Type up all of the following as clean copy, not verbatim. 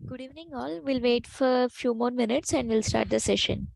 Good evening, all. We'll wait for a few more minutes and we'll start the session.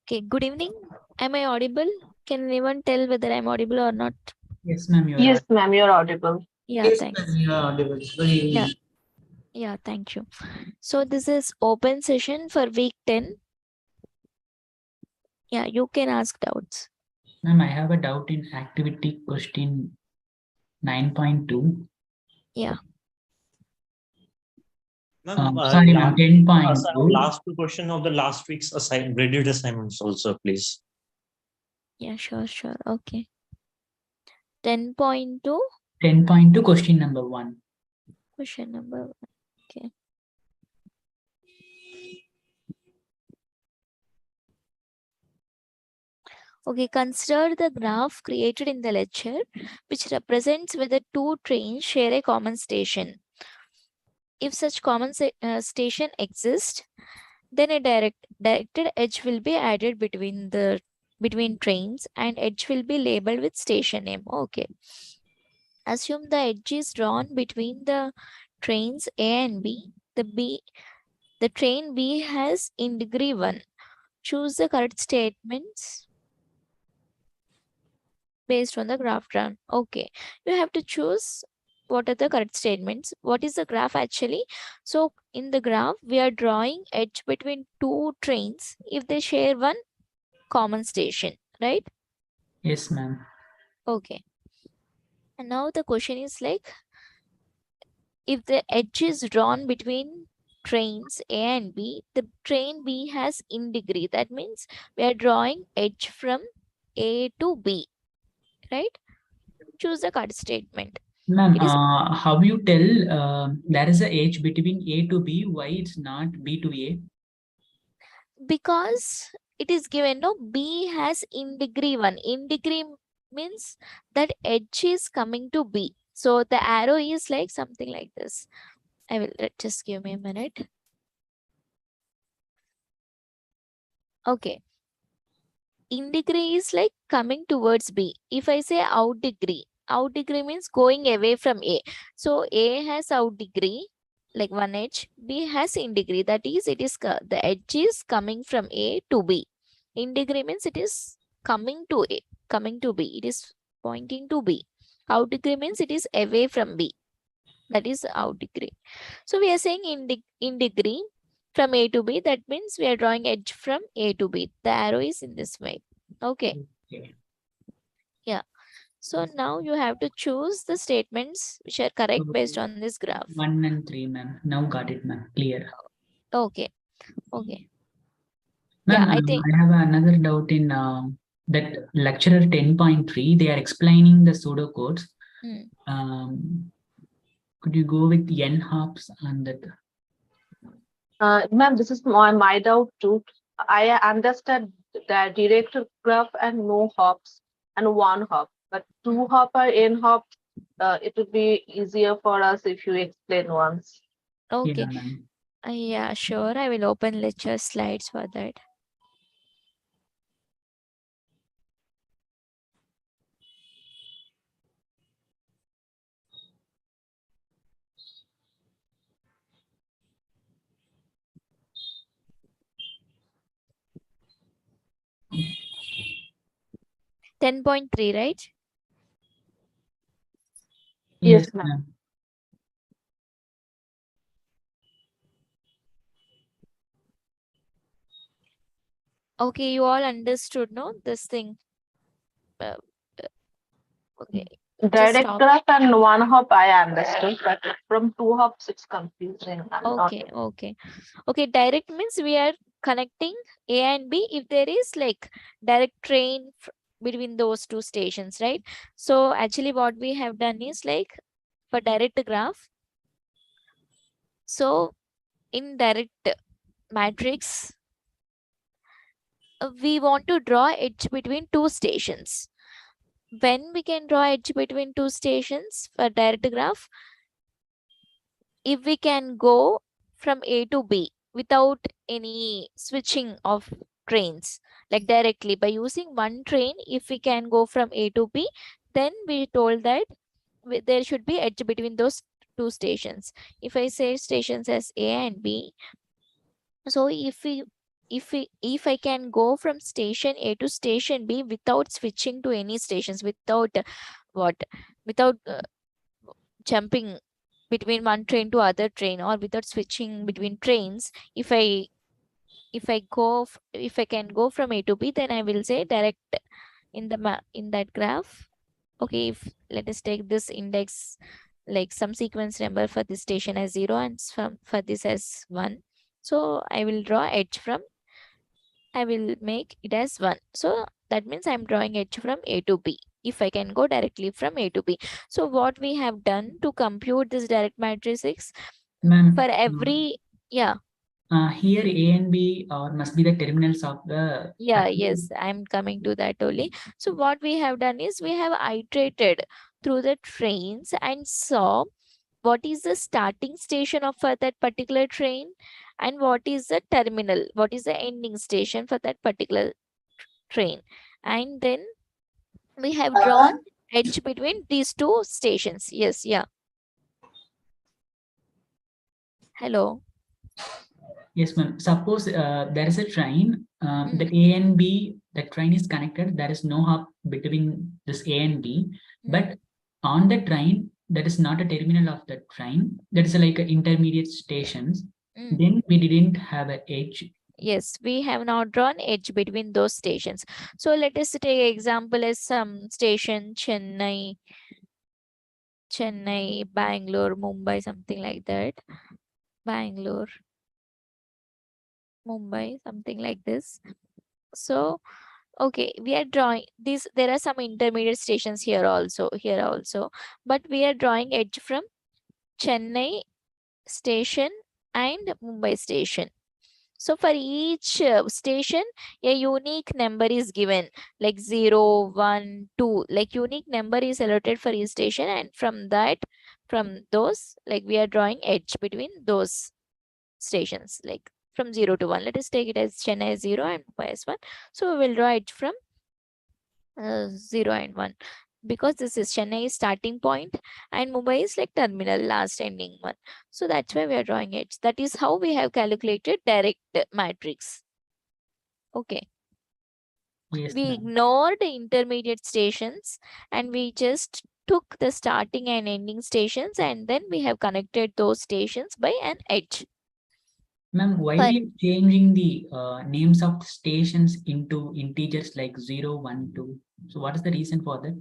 Okay, good evening. Am I audible? Can anyone tell whether I'm audible or not? Yes, ma'am, you are Yes, ma'am, you're audible. Yeah, Yes, thanks. ma'am, you are audible. Good evening. Yeah, thank you. So this is open session for week 10. Yeah, you can ask doubts. Ma'am, I have a doubt in activity question 9.2. Yeah. Sorry, ma'am, 10.2. Last two question of the last week's graded assignments also, please. Yeah, sure. Okay. 10.2, 10.2, question number 1. question number 1. Okay. Okay, consider the graph created in the lecture, which represents whether two trains share a common station. If such common station exists, then a directed edge will be added between trains, and edge will be labeled with station name. Okay. Assume the edge is drawn between the trains A and B. The train B has in degree 1. Choose the correct statements based on the graph drawn. Okay. You have to choose what are the correct statements. What is the graph actually? So in the graph, we are drawing edge between two trains if they share one common station, right? Yes, ma'am. Okay. And now the question is like, if the edge is drawn between trains A and B, the train B has in degree. That means we are drawing edge from A to B, right? Choose the correct statement. Ma'am, It is how you tell there is a edge between A to B, why it's not B to A? because it is given, no, B has in degree 1. In degree means that edge is coming to B. So the arrow is like something like this. I will just give me a minute. Okay. In degree is like coming towards B. If I say out degree means going away from A. So A has out degree, like one edge. B has in degree. That is, the edge is coming from A to B. In degree means it is coming to A, coming to B. It is pointing to B. Out degree means it is away from B. That is out degree. So we are saying in degree, from A to B. That means we are drawing edge from A to B. The arrow is in this way. Okay. Okay. So now you have to choose the statements which are correct based Okay. on this graph. 1 and 3, ma'am. Now got it, ma'am. Clear. Okay. Okay. Ma'am, Yeah, I think. I have another doubt in that lecturer 10.3. They are explaining the pseudocodes. Hmm. Could you go with n hops on that? Ma'am, this is my doubt too. I understand the director graph and no hops and one hop, but two hop or n hop, it would be easier for us if you explain once. Okay. Yeah, ma'am. Yeah, sure. I will open lecture slides for that. Mm. 10.3, right? Yes, ma'am. Okay, you all understood, no? This thing. Okay. Direct stop. graph and one hop I understood, but from two hops it's confusing. I'm not Okay, okay. Okay, direct means we are connecting A and B if there is like direct train between those two stations, right? So actually what we have done is like for direct graph. So in direct matrix, we want to draw edge between two stations. When we can draw edge between two stations for direct graph, if we can go from A to B without any switching of trains, like directly by using one train, if we can go from A to B, then we told that there should be edge between those two stations. If I say stations as A and B, so if I can go from station A to station B without switching to any stations, without what, without jumping between one train to other train, or without switching between trains, if I can go from A to B, then I will say direct in the in that graph. Okay, if let us take this index, like some sequence number for this station as 0 and for this as 1. So I will draw edge from, I will make it as 1. So that means I'm drawing edge from A to B if I can go directly from A to B. So what we have done to compute this direct matrix, Ma'am, for every, yeah. Here A and B must be the terminals of the. Yeah, yes, I'm coming to that only. So what we have done is we have iterated through the trains and saw what is the starting station of for that particular train and what is the terminal, what is the ending station for that particular train. And then we have drawn edge between these two stations. Yes, yeah. Hello. Yes, ma'am. Suppose there is a train, the Mm. A and B, the train is connected. There is no hop between this A and B. But on the train, that is not a terminal of the train. That is like a intermediate stations. Mm. Then we didn't have a edge. Yes, we have now drawn edge between those stations. So let us take example as some station, Chennai, Bangalore, Mumbai, something like that. Bangalore, Mumbai, something like this. So, okay, we are drawing these. There are some intermediate stations here also, but we are drawing edge from Chennai station and Mumbai station. So for each station, a unique number is given, like 0, 1, 2, like unique number is allotted for each station, and from those, like we are drawing edge between those stations, like from 0 to 1. Let us take it as Chennai as 0 and Mumbai as 1. So we will draw edge from 0 and 1, because this is Chennai starting point and Mumbai is like terminal, last ending one. So that's why we are drawing edge. That is how we have calculated direct matrix. Okay. Yes, We ma'am. ignored the intermediate stations and we just took the starting and ending stations, and then we have connected those stations by an edge. Ma'am, why But- we changing the names of stations into integers like 0, 1, 2? So what is the reason for that?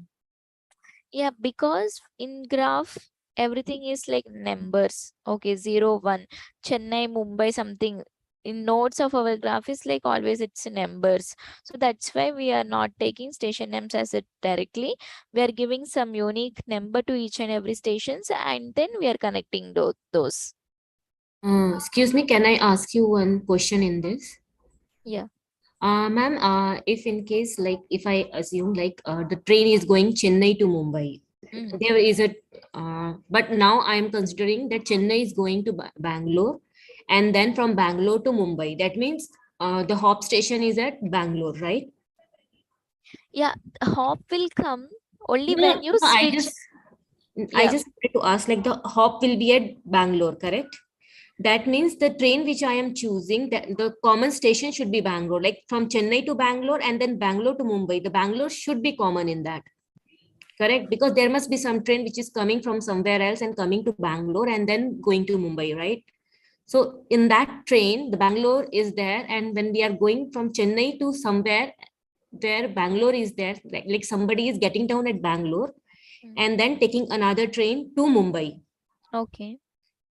Yeah, because in graph everything is like numbers. Okay, 0, 1, Chennai, Mumbai, something. In nodes of our graph is like always it's numbers. So that's why we are not taking station names as it directly. We are giving some unique number to each and every stations, and then we are connecting those. Excuse me, can I ask you one question in this? Yeah. Ma'am, if in case like if I assume like the train is going Chennai to Mumbai, Mhm. there is a but now I am considering that Chennai is going to Bangalore, and then from Bangalore to Mumbai. That means the hop station is at Bangalore, right? Yeah, hop will come only No, when you no, I switch. I Yeah. just wanted to ask like the hop will be at Bangalore, correct? That means the train which I am choosing, that the common station should be Bangalore, like from Chennai to Bangalore and then Bangalore to Mumbai. The Bangalore should be common in that, correct? Because there must be some train which is coming from somewhere else and coming to Bangalore and then going to Mumbai, right? So in that train, the Bangalore is there, and when we are going from Chennai to somewhere where Bangalore is there, like somebody is getting down at Bangalore Mm. and then taking another train to Mumbai. Okay.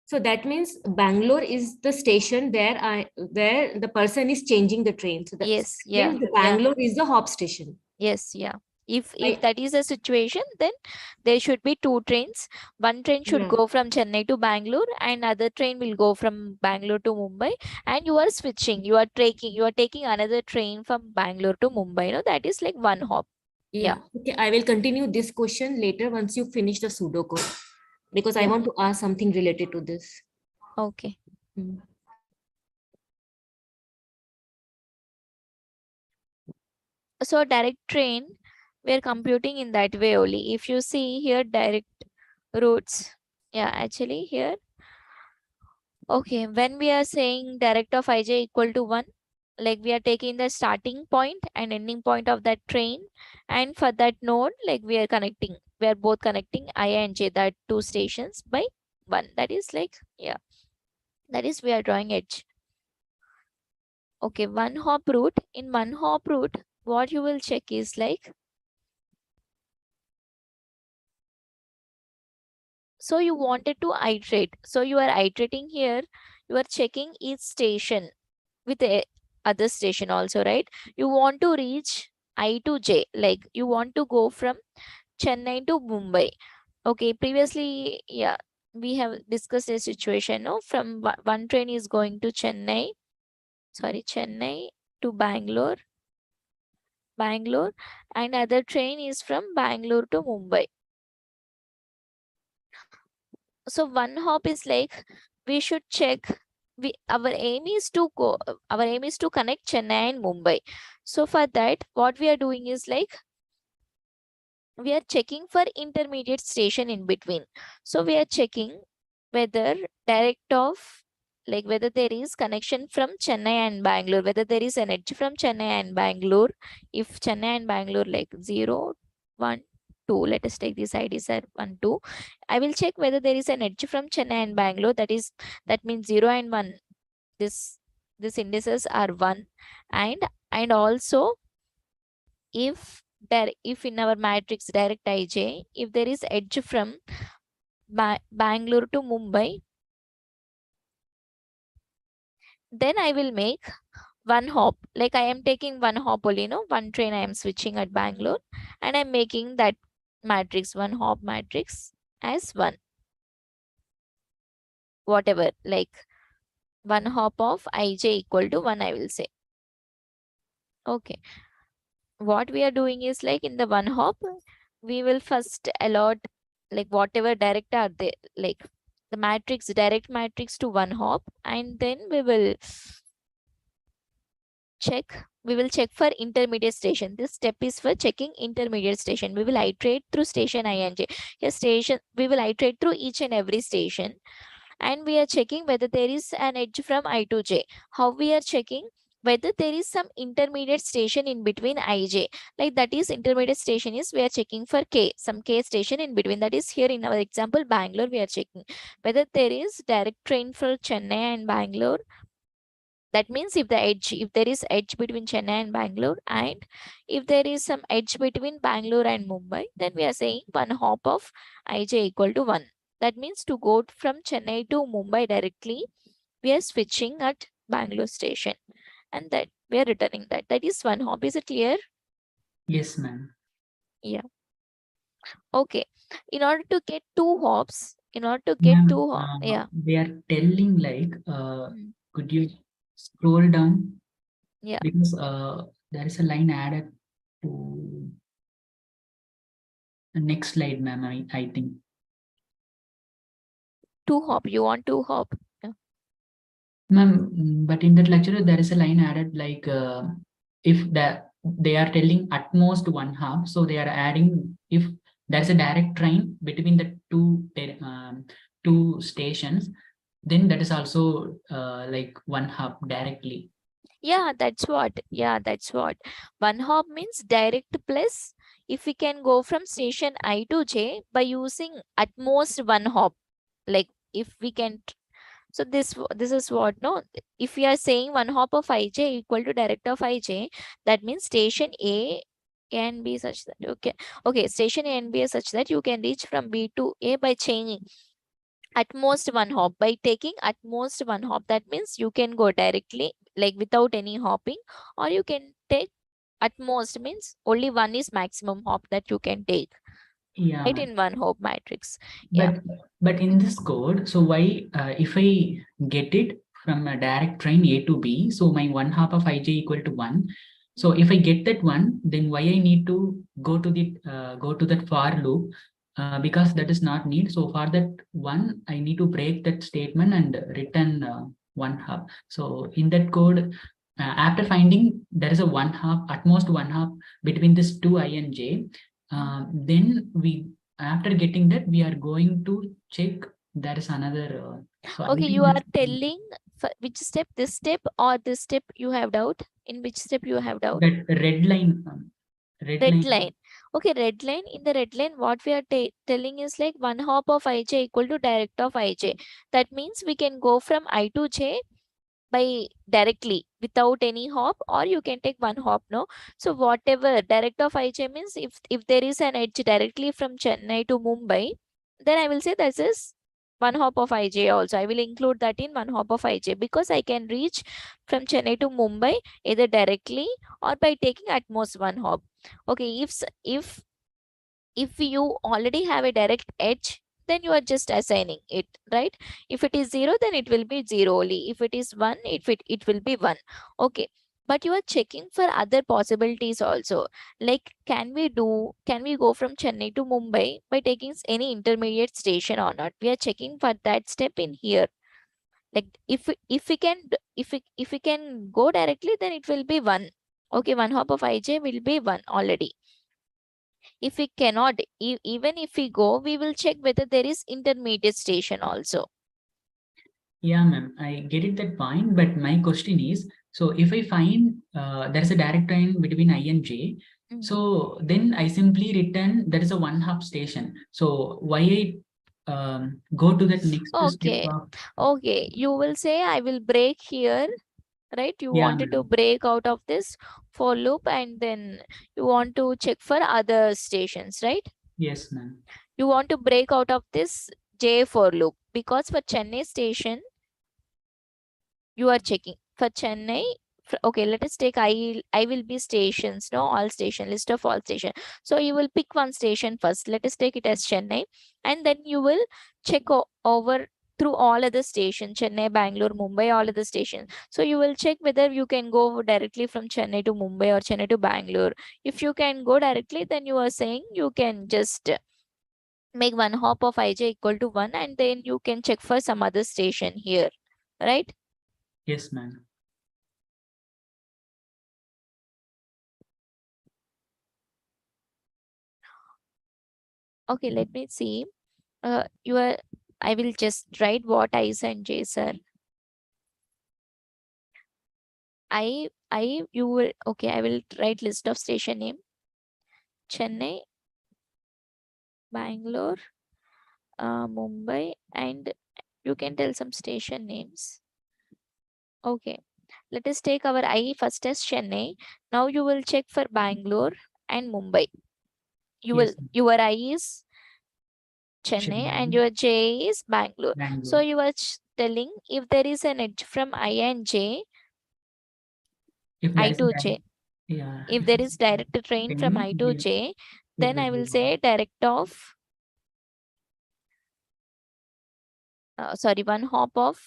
So that means Bangalore is the station where the person is changing the train. So that Yes. Yeah. means the Yeah. Bangalore is the hop station. Yes. Yeah. If I- that is a situation, then there should be two trains. One train should Yeah. go from Chennai to Bangalore, and other train will go from Bangalore to Mumbai. And you are switching. You are taking another train from Bangalore to Mumbai. No, that is like one hop. Yeah. Okay. I will continue this question later once you finish the Sudoku, because I Yeah. want to ask something related to this. Okay. Mm. So direct train, we are computing in that way only. If you see here, direct routes. Yeah, actually here. Okay, when we are saying direct of ij equal to 1, like we are taking the starting point and ending point of that train, and for that node, like we are both connecting I and j, that two stations, by 1. That is like, yeah, that is we are drawing edge. Okay, one hop route. In one hop route, what you will check is like, so you wanted to iterate. So you are iterating here. You are checking each station with a other station also, right? You want to reach I to J, like you want to go from Chennai to Mumbai. Okay, previously, yeah, we have discussed a situation, no? From one train is going to Chennai to Bangalore, and other train is from Bangalore to Mumbai. So one hop is like, we should check, our aim is to connect Chennai and Mumbai. So for that, what we are doing is like, we are checking for intermediate station in between. So we are checking whether direct of, like whether there is connection from Chennai and Bangalore, whether there is an edge from Chennai and Bangalore. If Chennai and Bangalore like 0, 1, 2, let us take these IDs are 1, 2. I will check whether there is an edge from Chennai and Bangalore. That means 0 and 1. This indices are 1, and also if in our matrix direct ij, if there is edge from Bangalore to Mumbai, then I will make one hop. Like I am taking one hop only, one train I am switching at Bangalore, and I'm making that matrix, one hop matrix, as 1. Whatever, like one hop of ij equal to 1, I will say. Okay. What we are doing is like, in the one hop, we will first allot like whatever direct are there, like the direct matrix to one hop, and then we will check for intermediate station. This step is for checking intermediate station. We will iterate through station I and j. Here we will iterate through each and every station, and we are checking whether there is an edge from I to j. How we are checking? Whether there is some intermediate station in between ij, like that is intermediate station is, we are checking for k, some k station in between. That is here in our example Bangalore, we are checking whether there is direct train for Chennai and Bangalore, That means if there is edge between Chennai and Bangalore, and if there is some edge between Bangalore and Mumbai, then we are saying one hop of ij equal to 1. That means to go from Chennai to Mumbai directly, we are switching at Bangalore station, and that we are returning that. That is one hop. Is it clear? Yes, ma'am. Okay. In order to get two hops, Ma'am, yeah. they are telling like, Mm. could you scroll down? Yeah. Because there is a line added to the next slide, ma'am. I think. Two hop. You want two hop? Ma'am, but in that lecture, there is a line added like, if they are telling at most one half, so they are adding if there's a direct train between the two stations, then that is also like one half directly. Yeah, that's what. One hop means direct plus. If we can go from station I to J by using at most one hop, like if we can. So this is what, no? If we are saying one hop of ij equal to direct of ij, that means station A can be such that station A and B is such that you can reach from B to A by changing at most one hop. By taking at most one hop, that means you can go directly, like without any hopping, or you can take at most, means only one is maximum hop that you can take, Yeah, right, ma'am. in one hop matrix. Yeah. But in this code, so why if I get it from a direct train A to B, so my one half of ij equal to 1. So if I get that one, then why I need to go to that for loop? Because that is not need. So for that one, I need to break that statement and return one half. So in that code, after finding there is a one half, at most one half between this two I and j, then after getting that, we are going to check there is another. So I Okay, think you are this- telling which step, this step or this step you have doubt? In which step you have doubt? that red line. Red line. Okay, red line. In the red line, what we are telling is like one hop of ij equal to direct of ij. That means we can go from I to j by directly without any hop, or you can take one hop, no? So whatever direct of ij means, if there is an edge directly from Chennai to Mumbai, then I will say this is one hop of ij also. I will include that in one hop of ij, because I can reach from Chennai to Mumbai either directly or by taking at most one hop. Okay, if you already have a direct edge, then you are just assigning it, right? If it is 0, then it will be 0 only. If it is 1, it will be 1. Okay, but you are checking for other possibilities also, like can we go from Chennai to Mumbai by taking any intermediate station or not? We are checking for that step in here. Like if we can go directly, then it will be 1. Okay, one hop of ij will be 1 already. If we cannot, even if we go, we will check whether there is intermediate station also. Yeah, ma'am, I get it that point. But my question is, so if I find there is a direct train between I and J, so then I simply return there is a one half station. So why I go to that next step Okay. of, Okay, you will say I will break here, right? You yeah, wanted to ma'am. break out of this for loop, and then you want to check for other stations, right? Yes, ma'am. You want to break out of this J for loop, because for Chennai station you are checking for Chennai. Okay, let us take I will be stations, no, all station, list of all station. So you will pick one station first. Let us take it as Chennai, and then you will check over through all other stations, Chennai, Bangalore, Mumbai, all other stations. So you will check whether you can go directly from Chennai to Mumbai or Chennai to Bangalore. If you can go directly, then you are saying you can just make one hop of ij equal to 1, and then you can check for some other station here, right? Yes, ma'am. Okay, let me see. I will just write what I's and J's are. You will, okay, I will write list of station name. Chennai, Bangalore, Mumbai, and you can tell some station names. Okay, let us take our I first as Chennai. Now you will check for Bangalore and Mumbai. You will, Yes, ma'am. your I is Chennai and Chennai, your J is Bangalore. So Bangalore. you are telling if there is an edge from I and J, If I there's a to direct, J. yeah, If if there it's is direct train from I to then J, it then will I be will say direct of, sorry, one hop of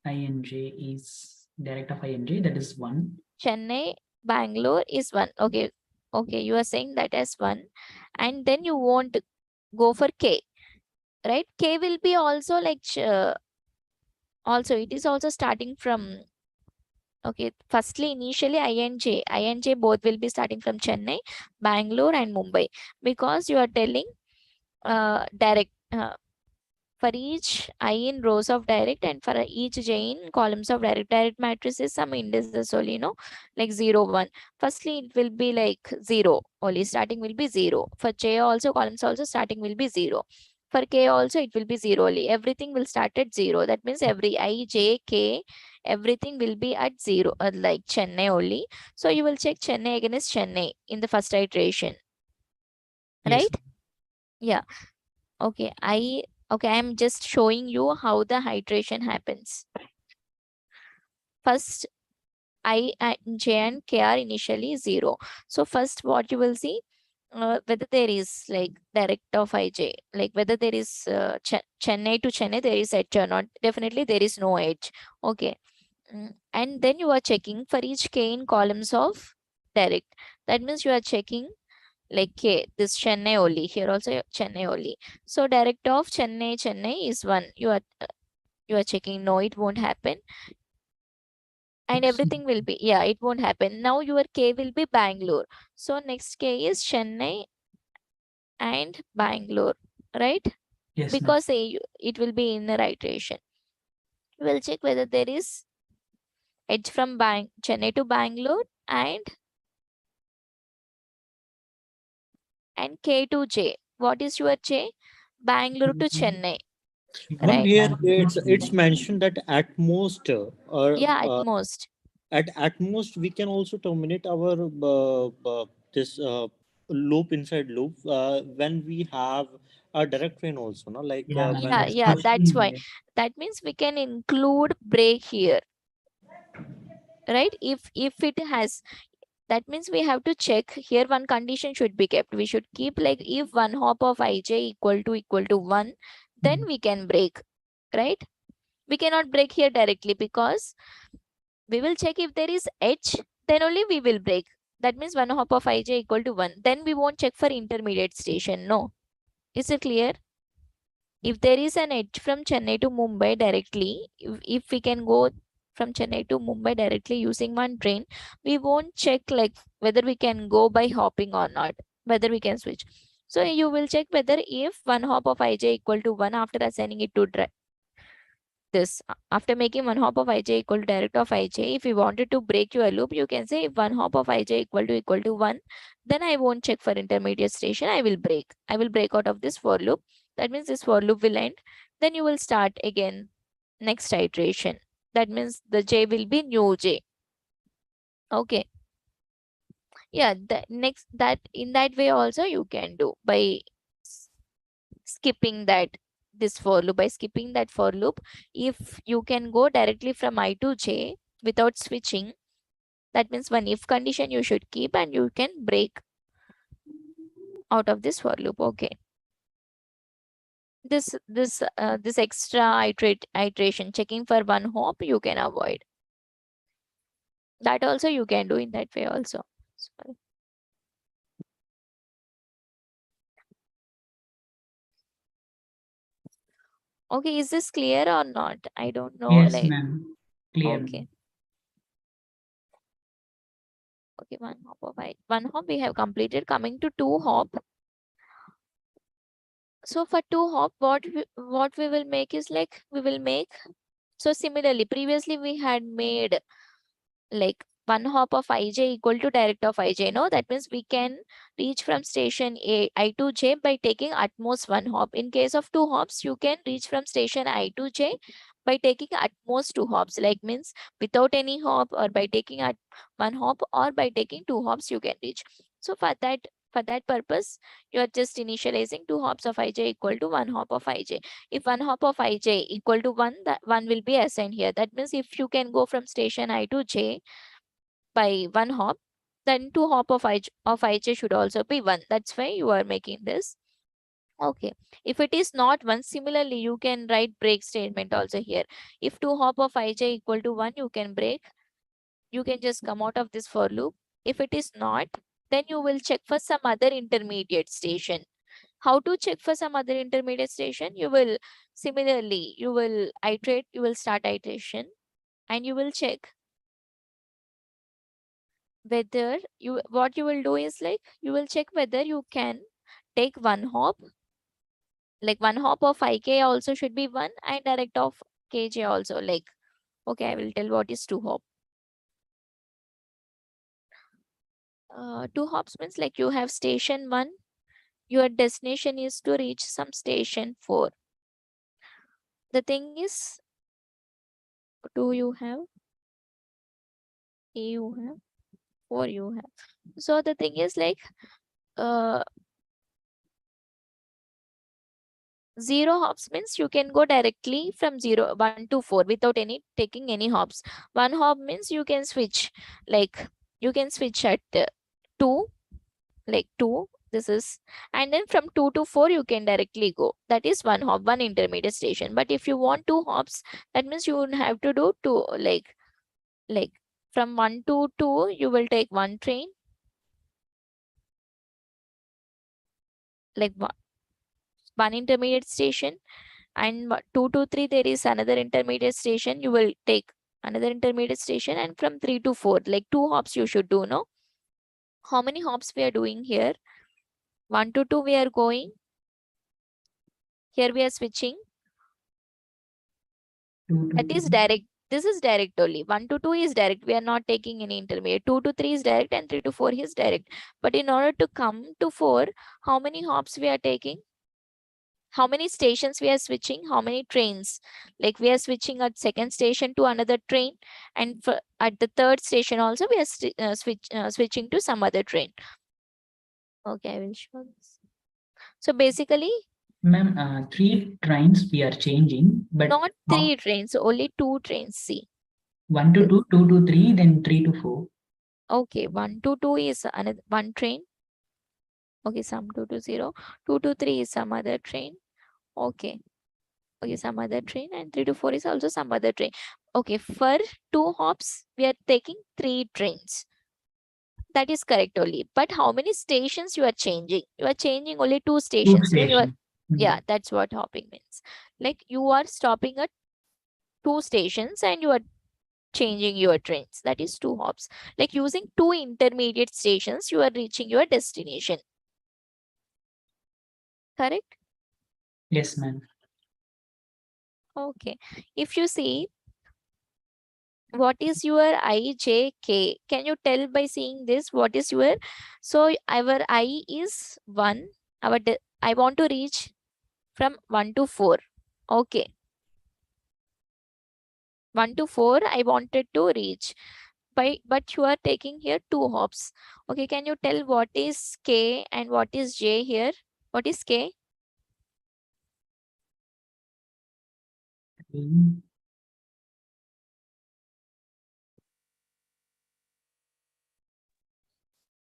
INJ is direct of INJ, that is 1. Chennai, Bangalore is 1. Okay. Okay. You are saying that as 1. And then you won't go for K, right? K will be also like, also it is also starting from, okay. Firstly, initially INJ both will be starting from Chennai, Bangalore and Mumbai, because you are telling direct, for each I in rows of direct and for each J in columns of direct matrices, some indices only, like 0, 1. Firstly, it will be like 0 only, starting will be 0. For J also, columns also starting will be 0. For K also, it will be 0 only. Everything will start at 0. That means every I, J, K, everything will be at 0, like Chennai only. So you will check Chennai against Chennai in the first iteration, Yes, right? Yeah. Okay. Okay, I'm just showing you how the hydration happens. First, J and K are initially 0. So first what you will see, whether there is like direct of IJ, like whether there is Chennai to Chennai, there is edge or not. Definitely there is no edge. Okay. And then you are checking for each K in columns of direct. That means you are checking like K, this Chennai only, here also Chennai only. So direct of Chennai is 1. You are checking, no, it won't happen. And Oops. everything will be, yeah, it won't happen. Now your K will be Bangalore. So next K is Chennai and Bangalore, right? Yes, ma'am. Because it will be in the iteration. We'll check whether there is edge from Chennai to Bangalore and K to J. What is your J? Bangalore to Chennai, Ma'am, right? here it's mentioned that at most, or Yeah, at most. at most we can also terminate our this loop inside loop when we have a direct train also, no? Like Yeah, ma'am, Yeah, when that's yeah, that's why. partially That means we can include break here, right? If it has, that means we have to check here, one condition should be kept. We should keep like if one hop of IJ equal to 1, then we can break, right? We cannot break here directly because we will check if there is edge, then only we will break. That means one hop of IJ equal to 1. Then we won't check for intermediate station. No. Is it clear? If there is an edge from Chennai to Mumbai directly, if we can go from Chennai to Mumbai directly using one train, we won't check like whether we can go by hopping or not, whether we can switch. So you will check whether if one hop of IJ equal to 1 after assigning it to this, after making one hop of IJ equal to direct of IJ, if you wanted to break your loop, you can say if one hop of IJ equal to 1, then I won't check for intermediate station. I will break out of this for loop. That means this for loop will end. Then you will start again next iteration. That means the J will be new J. Okay. Yeah, that in that way also you can do by skipping this for loop. By skipping that for loop, if you can go directly from I to J without switching, that means one if condition you should keep and you can break out of this for loop. Okay. This extra iteration checking for one hop you can avoid. That also you can do in that way also. Sorry. Okay, is this clear or not? I don't know. yes, Like, ma'am. Clear. okay. Okay, one hop we have completed. Coming to two hop. So for two hop, what we will make is like we will make. So similarly, previously we had made like one hop of IJ equal to direct of IJ. No, that means we can reach from station I to J by taking at most one hop. In case of two hops, you can reach from station I to J by taking at most 2 hops, like means without any hop, or by taking at 1 hop, or by taking 2 hops you can reach. So for that purpose, you are just initializing 2 hops of ij equal to 1 hop of ij. If 1 hop of ij equal to 1, that 1 will be assigned here. That means if you can go from station I to j by 1 hop, then 2 hop of ij should also be 1. That's why you are making this. Okay, if it is not 1, similarly you can write break statement also here. If 2 hop of ij equal to 1, you can break. You can just come out of this for loop. If it is not, then you will check for some other intermediate station. How to check for some other intermediate station? You will similarly, you will iterate, you will start iteration, and you will check whether what you will do is like, you will check whether you can take 1 hop, like 1 hop of ik also should be 1, and direct of kj also, like, okay, I will tell what is 2 hop. 2 hops means like you have station 1, your destination is to reach some station 4. The thing is, 2 you have, 3 you have, 4 you have. So the thing is like, 0 hops means you can go directly from 1 to 4 without any taking any hops. 1 hop means you can switch, like you can switch at 2, like 2, this is, and then from 2 to 4 you can directly go. That is 1 hop, 1 intermediate station. But if you want 2 hops, that means you would have to do 2, like from 1 to 2 you will take 1 train, like 1 intermediate station, and 2 to 3 there is another intermediate station, you will take another intermediate station, and from 3 to 4, like 2 hops you should do. No, how many hops we are doing here? 1 to 2 we are going, here we are switching, that is direct. This is direct only. 1 to 2 is direct, we are not taking any intermediate. 2 to 3 is direct, and 3 to 4 is direct. But in order to come to 4, how many hops we are taking? How many stations we are switching? How many trains? Like we are switching at 2nd station to another train, and at the 3rd station also we are switching to some other train. Okay, I will show this. So basically, Ma'am, 3 trains we are changing, but not 3 trains, only 2 trains. See. 1 to 2, 2 to 3, then 3 to 4. Okay, 1 to 2 is another 1 train. Okay, some 2 to 0. 2 to 3 is some other train. Okay. Okay, some other train, and 3 to 4 is also some other train. Okay, for 2 hops, we are taking 3 trains. That is correct only. But how many stations you are changing? You are changing only 2 stations. So you are, yeah, that's what hopping means. Like you are stopping at 2 stations and you are changing your trains. That is 2 hops. Like using 2 intermediate stations, you are reaching your destination. Correct? Yes, ma'am. Okay. If you see, what is your ijk? Can you tell by seeing this what is your? So our I is 1. I want to reach from 1 to 4. Okay. 1 to 4 I wanted to reach. But you are taking here 2 hops. Okay, can you tell what is k and what is j here? What is k?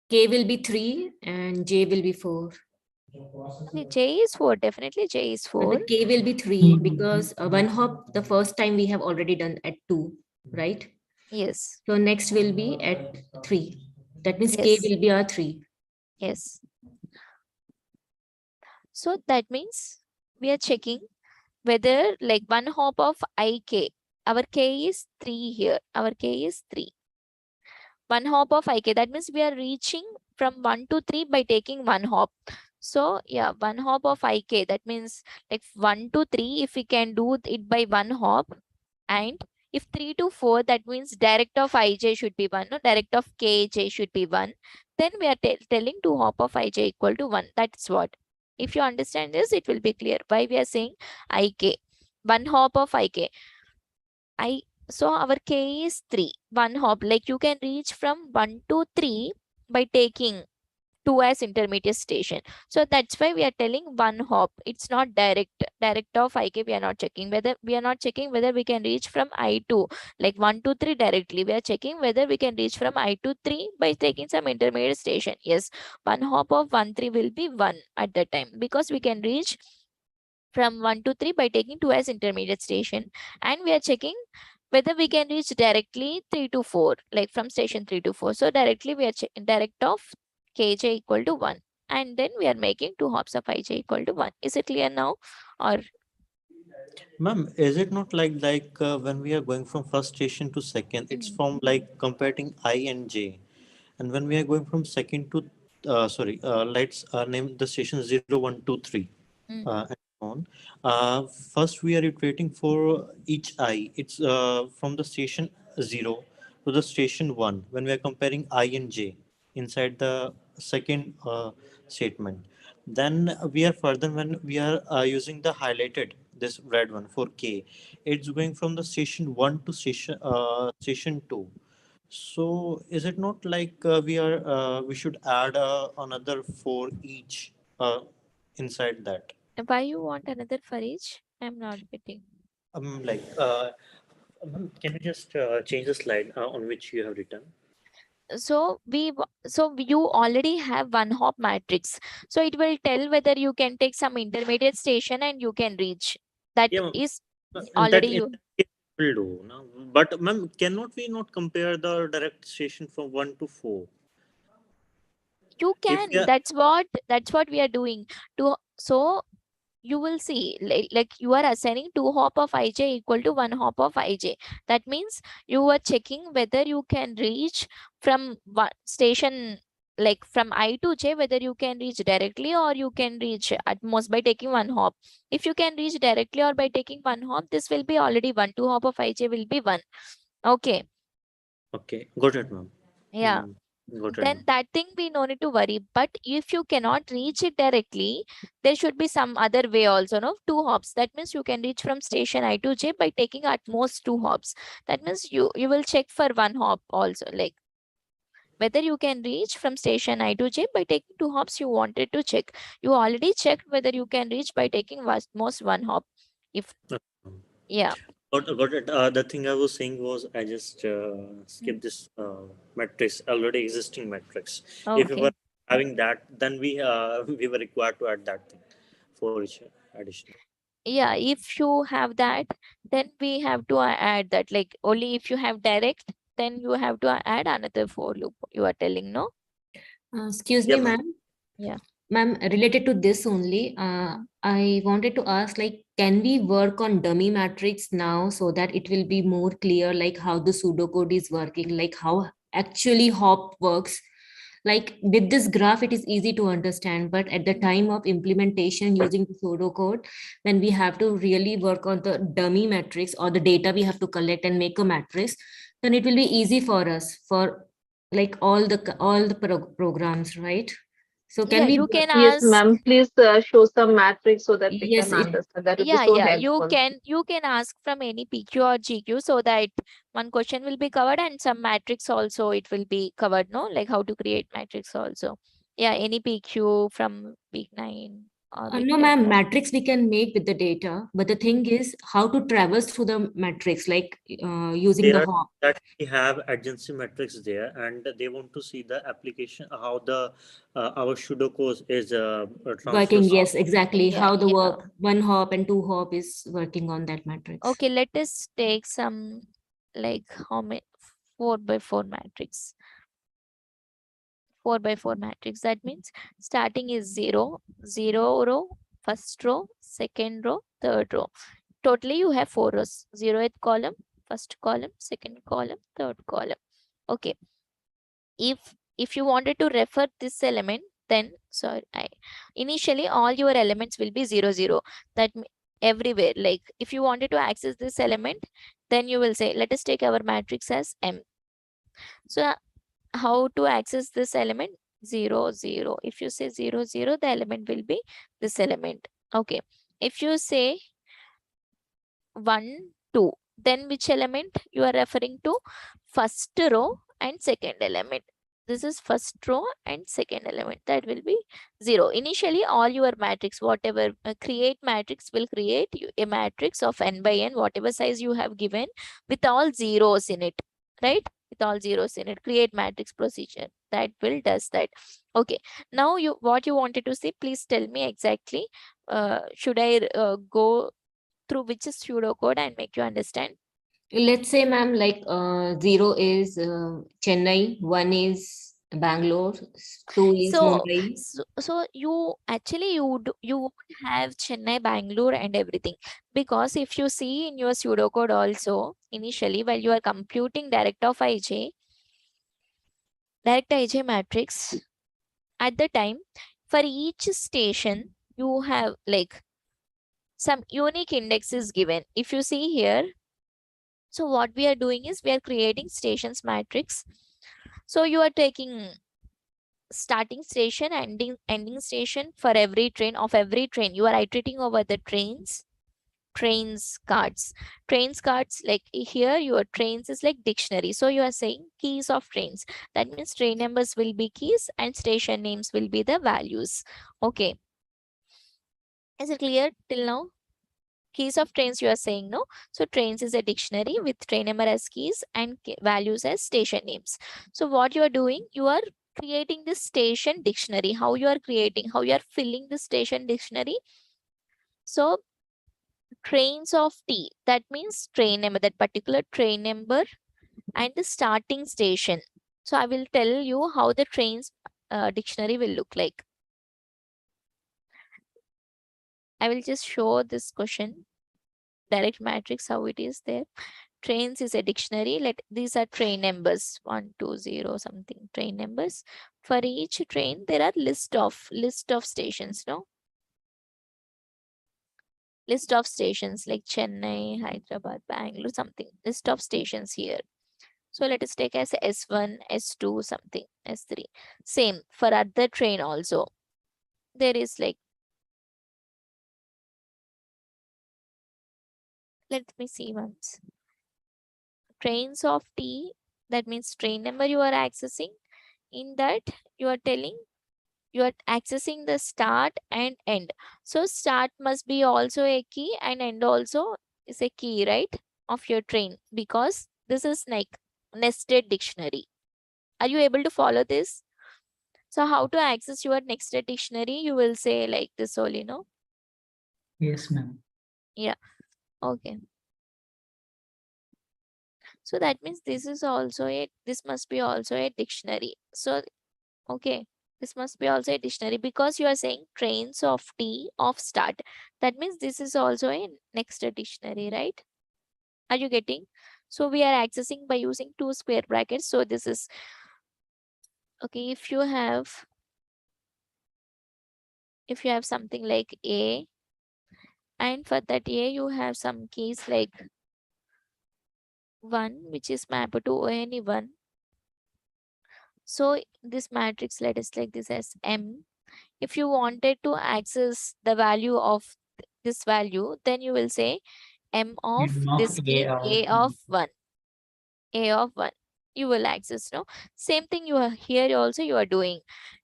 K will be 3 and J will be 4. Okay, j is 4. Definitely j is 4. And the K will be 3 because 1 hop the first time we have already done at 2, right? Yes. So next will be at 3. That means K Yes. will be our 3. Yes. So that means we are checking whether like 1 hop of ik, our k is 3 here. Our k is 3. 1 hop of ik, that means we are reaching from 1 to 3 by taking 1 hop. So yeah, 1 hop of ik, that means like 1 to 3, if we can do it by 1 hop, and if 3 to 4, that means direct of ij should be 1, no? Direct of kj should be 1. Then we are telling 2 hop of ij equal to 1. That's what. If you understand this, it will be clear why we are saying ik. 1 hop of ik. so our K is 3, one hop. Like you can reach from 1 to 3 by taking 2 as intermediate station. So that's why we are telling one hop. It's not direct of IK. We are not checking whether we can reach from I to like 1 to 3 directly. We are checking whether we can reach from I to 3 by taking some intermediate station. Yes, one hop of 1 3 will be 1 at that time, because we can reach from 1 to 3 by taking 2 as intermediate station, and we are checking whether we can reach directly 3 to 4, like from station 3 to 4. So directly we are direct of Kj equal to 1, and then we are making 2 hops of Ij equal to 1. Is it clear now? Or Ma'am, is it not like when we are going from first station to second, it's from like comparing I and J, and when we are going from second to let's name the station 0, 1, 2, 3, and so on. First, we are iterating for each I. It's from the station 0 to the station 1 when we are comparing I and J inside the second statement. Then we are further when we are using the highlighted, this red one for K. It's going from the station 1 to station 2. So is it not like we should add another for each inside that? why you want another for each? I'm not getting. Like ma'am, can you just change the slide on which you have written? So you already have one hop matrix, so it will tell whether you can take some intermediate station and you can reach. That Yeah, ma'am. is And that already in you. that case will do. No? But ma'am, cannot we not compare the direct station from 1 to 4? You If we can. are That's what we are doing. So you will see like you are assigning 2 hop of Ij equal to 1 hop of Ij. That means you are checking whether you can reach from one station, like from I to J, whether you can reach directly or you can reach at most by taking 1 hop. If you can reach directly or by taking 1 hop, this will be already 1. 2 hop of Ij will be 1. Okay. okay, got it, ma'am. Yeah. Got it, Then ma'am. that thing we no need to worry. But if you cannot reach it directly, there should be some other way also, no? 2 hops. That means you can reach from station I to J by taking at most 2 hops. That means you will check for 1 hop also, like whether you can reach from station I to J by taking 2 hops. You wanted to check. You already checked whether you can reach by taking most 1 hop. If Okay, ma'am. yeah. Got it. The thing I was saying was I just skipped this matrix, already existing matrix. If we were Okay. having that, then we were required to add that thing for each additional. Yeah, if you have that, then we have to add that. Like only if you have direct, then you have to add another for loop. You are telling, no? Excuse Yeah, me, ma'am. ma'am. Yeah. Ma'am, related to this only, I wanted to ask, like, can we work on dummy matrix now so that it will be more clear, like how the pseudocode is working, like how actually hop works? Like with this graph, it is easy to understand, but at the time of implementation using the pseudocode, when we have to really work on the dummy matrix or the data we have to collect and make a matrix, then it will be easy for us for like all the programs, right? So can Yeah, we you can Yes, ask. ma'am. Please show some matrix so that we Yes, can it understand. That would be Yeah, so yeah. helpful. You can ask from any PQ or GQ, so that one question will be covered and some matrix also it will be covered, no? Like how to create matrix also. Yeah, any PQ from week 9 or week no, 10. ma'am, matrix we can make with the data, but the thing is how to traverse through the matrix, like using the There are hop. that we have adjacency metrics there, and they want to see the application how the our pseudocode is Working, transfers. yes, exactly. Yeah, How the yeah. work, one hop and two hop is working on that matrix. Okay, let us take some like how many 4 by 4 matrix. 4 by 4 matrix. That means starting is 0, 0 row, first row, second row, third row. Totally you have 4 rows. 0th column, first column, second column, third column. Okay. If you wanted to refer this element, then sorry, initially all your elements will be 0, 0. That everywhere. Like if you wanted to access this element, then you will say, let us take our matrix as M. So how to access this element? 0, 0. If you say 0, 0, the element will be this element. Okay. If you say 1, 2, Then which element you are referring to? First row and second element. This is first row and second element. That will be 0. Initially, all your matrix, whatever create matrix will create a matrix of n by n, whatever size you have given, with all zeros in it, right? With all zeros in it. Create matrix procedure. That will does that. Okay. Now what you wanted to say, please tell me exactly. Should I go through which is pseudocode and make you understand? Let's say, ma'am, like 0 is Chennai, 1 is Bangalore, 2 is So, Mumbai. so you actually you would have Chennai, Bangalore, and everything, because if you see in your pseudocode also initially while you are computing direct of IJ matrix, at the time for each station you have like some unique index is given. If you see here, so what we are doing is we are creating stations matrix. So you are taking starting station, ending station for every train. Of every train you are iterating over the trains cards. Like here your trains is like dictionary, so you are saying keys of trains. That means train numbers will be keys and station names will be the values. Okay, is it clear till now? Keys of trains you are saying, no? So trains is a dictionary with train number as keys and values as station names. So what you are doing, you are creating this station dictionary. How you are creating, how you are filling the station dictionary? So trains of T, that means train number, that particular train number and the starting station. So I will tell you how the trains dictionary will look like. I will just show this question, direct matrix, how it is there. Trains is a dictionary. These are train numbers, 1, 2, 0 something train numbers. For each train there are list of stations, no? List of stations like Chennai, Hyderabad, Bangalore, something. List of stations here. So let us take as S1, S2, something, S3. Same for other train also. There is like, let me see once. Trains of T, that means train number you are accessing. In that you are telling you are accessing the start and end. So start must be also a key and end also is a key, right, of your train, because this is like nested dictionary. Are you able to follow this? So how to access your nested dictionary? You will say like this only, no? Yes, ma'am. Yeah. Okay. So that means this must be also a dictionary. So okay, this must be also a dictionary because you are saying trains of T of start. That means this is also a next dictionary, right? Are you getting? So we are accessing by using 2 square brackets. So this is okay. If you have something like A, and for that A you have some keys like 1, which is mapped to any 1. So this matrix, let us like this as M. If you wanted to access the value of this value, then you will say M of M of this key A of 1. A of 1. You will access, no? Same thing you are here also you are doing.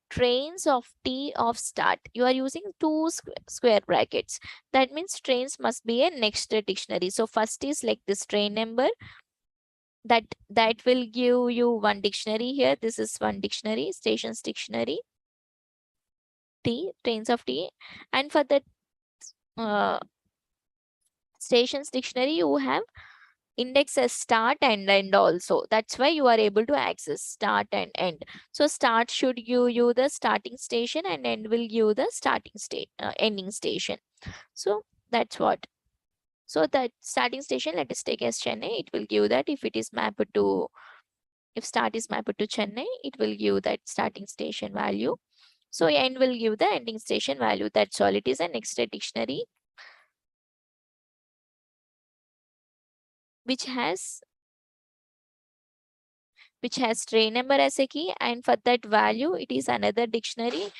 Trains of T of start. You are using 2 square brackets. That means trains must be a next dictionary. So first is like this train number. That will give you one dictionary here. This is one dictionary, stations dictionary. T, trains of T. And for the stations dictionary, you have index as start and end also. That's why you are able to access start and end. So start should give you the starting station and end will give the ending station. So that's what. So that starting station, let us take as Chennai. It will give that if it is mapped to, if start is mapped to Chennai, it will give that starting station value. So end will give the ending station value. That's all. It is a next dictionary which has train number as a key, and for that value it is another dictionary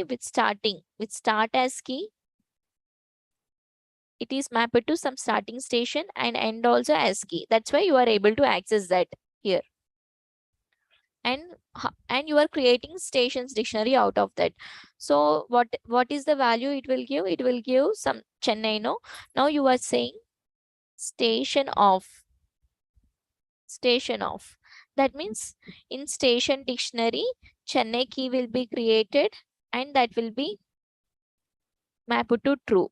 with start as key it is mapped to some starting station and end also as key. That's why you are able to access that here. And you are creating stations dictionary out of that. So what is the value it will give? It will give some Chennai, no? Now you are saying station of. That means in station dictionary, Chennai key will be created and that will be mapped to true.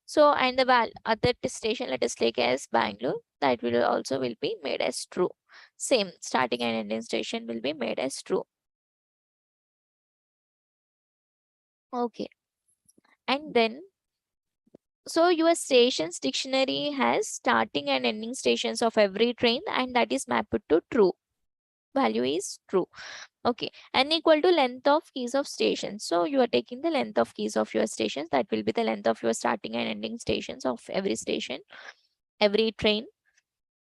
So, and the other station, let us take as Bangalore, that will also will be made as true. Same, starting and ending station will be made as true. Okay. And then, so your stations dictionary has starting and ending stations of every train and that is mapped to true. Value is true. Okay, n equal to length of keys of stations. So you are taking the length of keys of your stations. That will be the length of your starting and ending stations of every station, every train.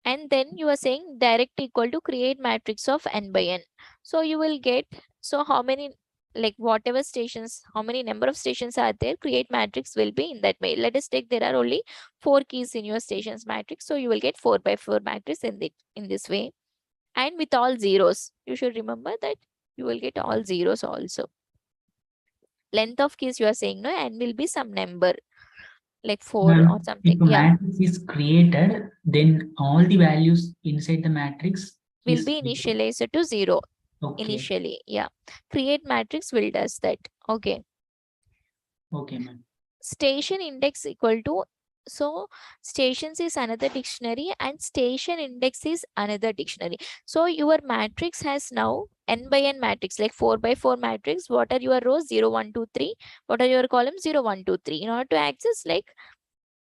And then you are saying direct equal to create matrix of n by n. So you will get, so how many, like whatever stations, how many number of stations are there, create matrix will be in that way. Let us take there are only 4 keys in your stations matrix. So you will get 4 by 4 matrix in this way. And with all zeros, you should remember that you will get all zeros also. Length of keys you are saying, no, and will be some number like 4 or something. If a Yeah, matrix is created, then all the values inside the matrix will be initialized to 0 Okay. initially. Yeah, create matrix will does that. Okay. Okay, ma'am. Station index equal to, so stations is another dictionary and station index is another dictionary. So your matrix has now n by n matrix, like 4 by 4 matrix. What are your rows? 0 1 2 3. What are your columns? 0 1 2 3. In order to access, like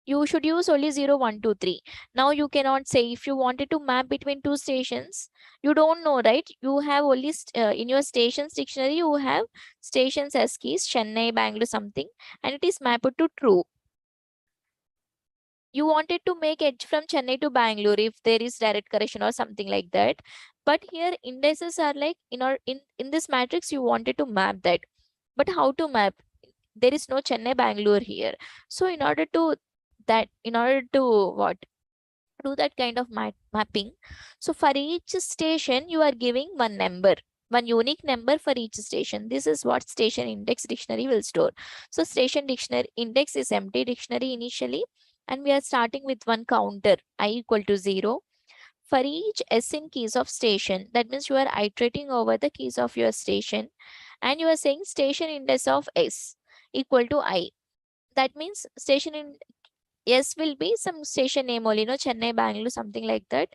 you should use only 0 1 2 3. Now you cannot say, if you wanted to map between two stations, you don't know, right? You have only in your stations dictionary you have stations as keys, Chennai, Bangalore, something, and it is mapped to true. You wanted to make edge from Chennai to Bangalore if there is direct correction or something like that. But here indices are like in this matrix you wanted to map that. But how to map? There is no Chennai Bangalore here. So in order to what? Do that kind of mapping. So for each station you are giving one number, one unique number for each station. This is what station index dictionary will store. So station dictionary index is empty dictionary initially, and we are starting with one counter I equal to 0 for each s in keys of station. That means you are iterating over the keys of your station, and you are saying station index of s equal to I. That means station in S will be some station name only, Chennai, Bangalore, something like that.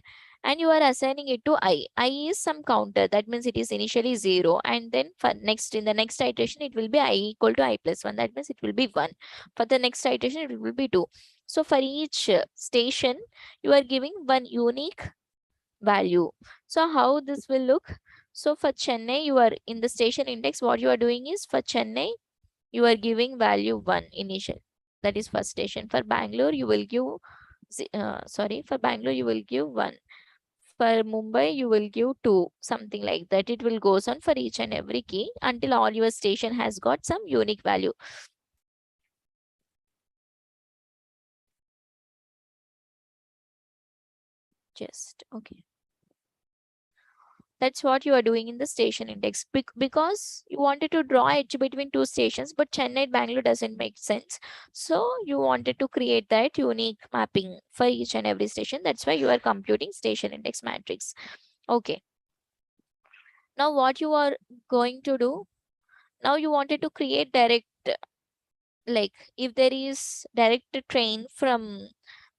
And you are assigning it to I. I is some counter. That means it is initially 0. And then for in the next iteration, it will be I equal to I plus 1. That means it will be 1. For the next iteration, it will be 2. So for each station, you are giving one unique value. So how this will look? So for Chennai, you are in the station index, what you are doing is for Chennai, you are giving value 1 initial. That is first station. For Bangalore, you will give, for Bangalore, you will give 1. For Mumbai, you will give 2, something like that. It will goes on for each and every key until all your station has got some unique value. Okay. That's what you are doing in the station index because you wanted to draw edge between two stations, but Chennai Bangalore doesn't make sense. So you wanted to create that unique mapping for each and every station. That's why you are computing station index matrix. Okay. Now what you are going to do? Now you wanted to create direct, like if there is direct train from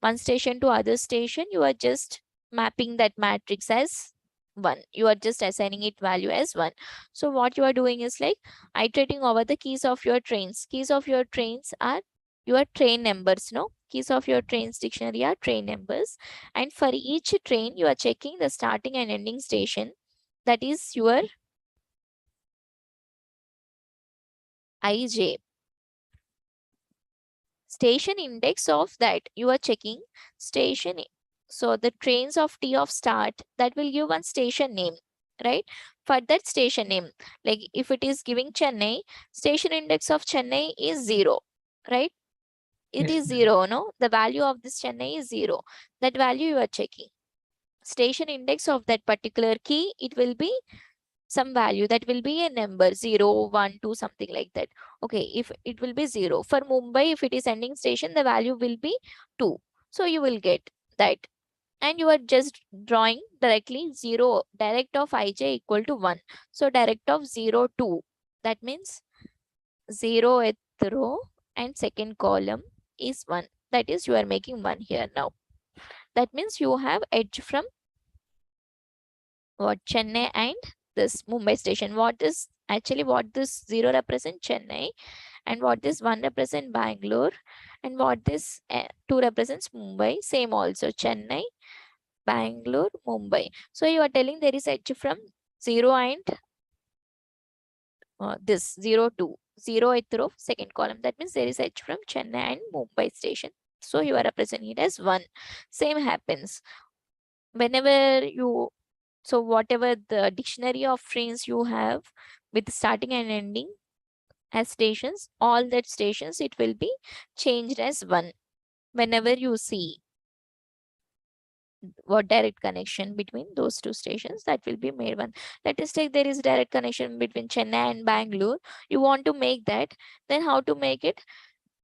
one station to other station, you are just mapping that matrix as 1. You are just assigning it value as 1. So what you are doing is like iterating over the keys of your trains. Keys of your trains are your train numbers, no? Keys of your trains dictionary are train numbers. And for each train, you are checking the starting and ending station. That is your IJ. Station index of that, you are checking station. So the trains of T of start, that will give one station name, right? For that station name, like if it is giving Chennai, station index of Chennai is 0, right? It Yes, is ma'am. 0, no? The value of this Chennai is 0. That value you are checking. Station index of that particular key, it will be some value that will be a number 0, 1, 2, something like that. Okay, if it will be 0. For Mumbai, if it is ending station, the value will be 2. So you will get that. And you are just drawing directly 0, direct of ij equal to 1. So direct of 0, 2. That means 0th row and second column is 1. That is, you are making 1 here now. That means you have edge from what Chennai and this Mumbai station. What is actually what this 0 represent Chennai, and what this 1 represent Bangalore, and what this 2 represents Mumbai. Same also Chennai, Bangalore, Mumbai. So you are telling there is edge from 0 and this 0, 2. 0th row, second column. That means there is edge from Chennai and Mumbai station. So you are representing it as 1. Same happens whenever you, so whatever the dictionary of trains you have with starting and ending as stations, all that stations, it will be changed as 1 whenever you see what direct connection between those two stations, that will be made 1. Let us take there is direct connection between Chennai and Bangalore. You want to make that, then how to make it?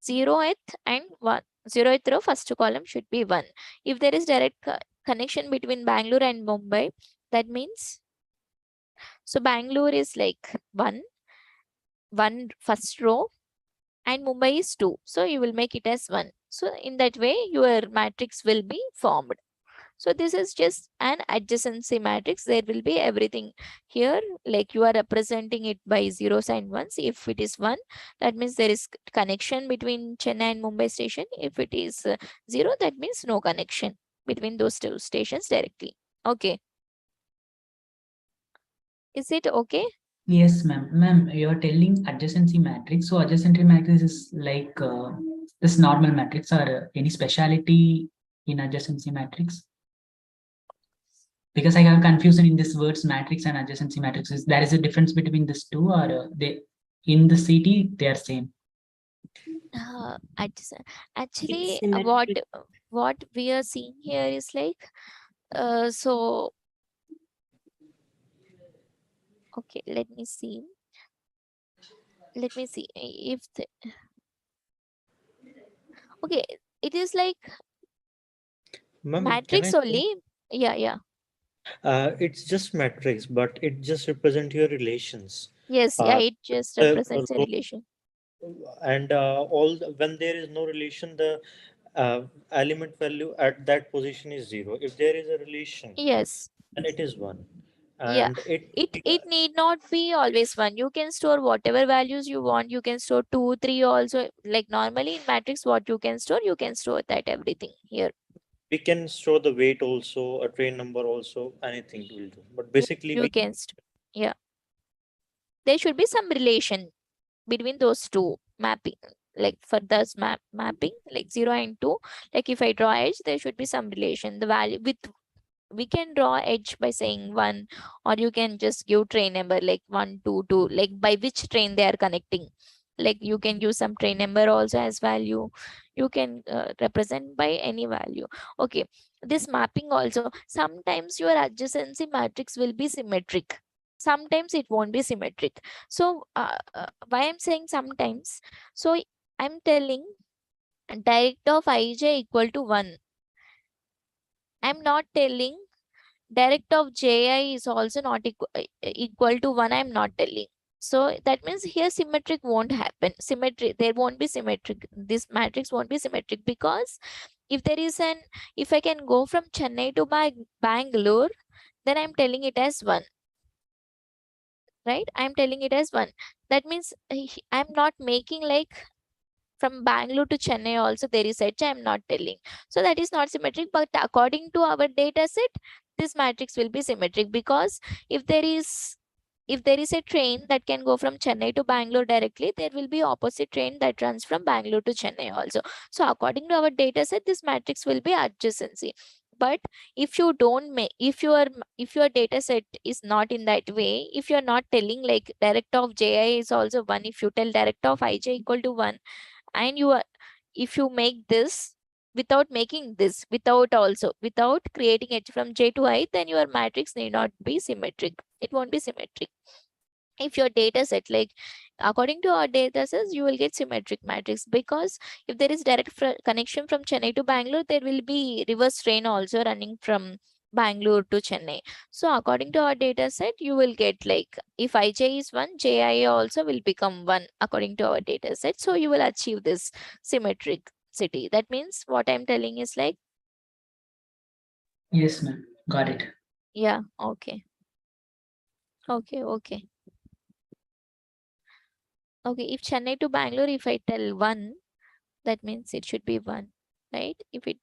0th and 1. 0th row, first column should be 1. If there is direct connection between Bangalore and Mumbai, that means, so Bangalore is like 1 first row, and Mumbai is 2. So you will make it as 1. So in that way, your matrix will be formed. So this is just an adjacency matrix. There will be everything here, like you are representing it by zeros and ones. If it is 1, that means there is connection between Chennai and Mumbai station. If it is 0, that means no connection between those two stations directly. Okay. Is it okay? Yes, ma'am. Ma'am, you're telling adjacency matrix. So adjacency matrix is like this normal matrix, or any speciality in adjacency matrix? Because I have confusion in this words matrix and adjacency matrices. There is a difference between these two, or they in the city they are same? Actually, Symmetric. what we are seeing here is like, so okay, let me see if the, okay, it is like Ma'am, can I matrix say? only. Yeah. It's just matrix, but it just represent your relations. Yes, yeah, it just The represents a row, relation. and when there is no relation, the element value at that position is 0. If there is a relation, Yes, then it is 1. yeah. And It need not be always 1. You can store whatever values you want. You can store 2, 3 also. Like normally in matrix, what you can store that everything here. we can store the weight also, a train number also, anything will do. But Yeah, basically, you can store. Yeah, there should be some relation between those two mapping. Like for this mapping, like 0 and 2, like if I draw edge, there should be some relation. The value with, we can draw edge by saying 1, or you can just give train number like 1, 2, 2, like by which train they are connecting. Like you can use some train number also as value. You can represent by any value. Okay, this mapping also, sometimes your adjacency matrix will be symmetric, sometimes it won't be symmetric. So why I'm saying sometimes, so I'm telling direct of ij equal to 1. I'm not telling direct of ji is also not equal to 1. I'm not telling. So that means here symmetric won't happen. Symmetry, there won't be symmetric. This matrix won't be symmetric, because if there is an, if I can go from Chennai to Bangalore, then I'm telling it as 1. Right? I'm telling it as 1. That means I'm not making like from Bangalore to Chennai also there is edge. I'm not telling. So that is not symmetric. But according to our data set, this matrix will be symmetric, because if there is a train that can go from Chennai to Bangalore directly, there will be opposite train that runs from Bangalore to Chennai also. So according to our data set, this matrix will be adjacency. But if you don't make, if your data set is not in that way, if you're not telling like direct of ji is also 1, if you tell direct of ij equal to 1, and if you make this without making this, without creating it from J to I, then your matrix need not be symmetric. It won't be symmetric. If your data set, like according to our data sets, you will get symmetric matrix, because if there is direct connection from Chennai to Bangalore, there will be reverse train also running from Bangalore to Chennai. So according to our data set, you will get like, if IJ is 1, JI also will become 1 according to our data set. So you will achieve this symmetric city. That means what I'm telling is like, Yes, ma'am. Got it. yeah, okay. Okay. Okay, if Chennai to Bangalore, if I tell 1, that means it should be 1, right? If it,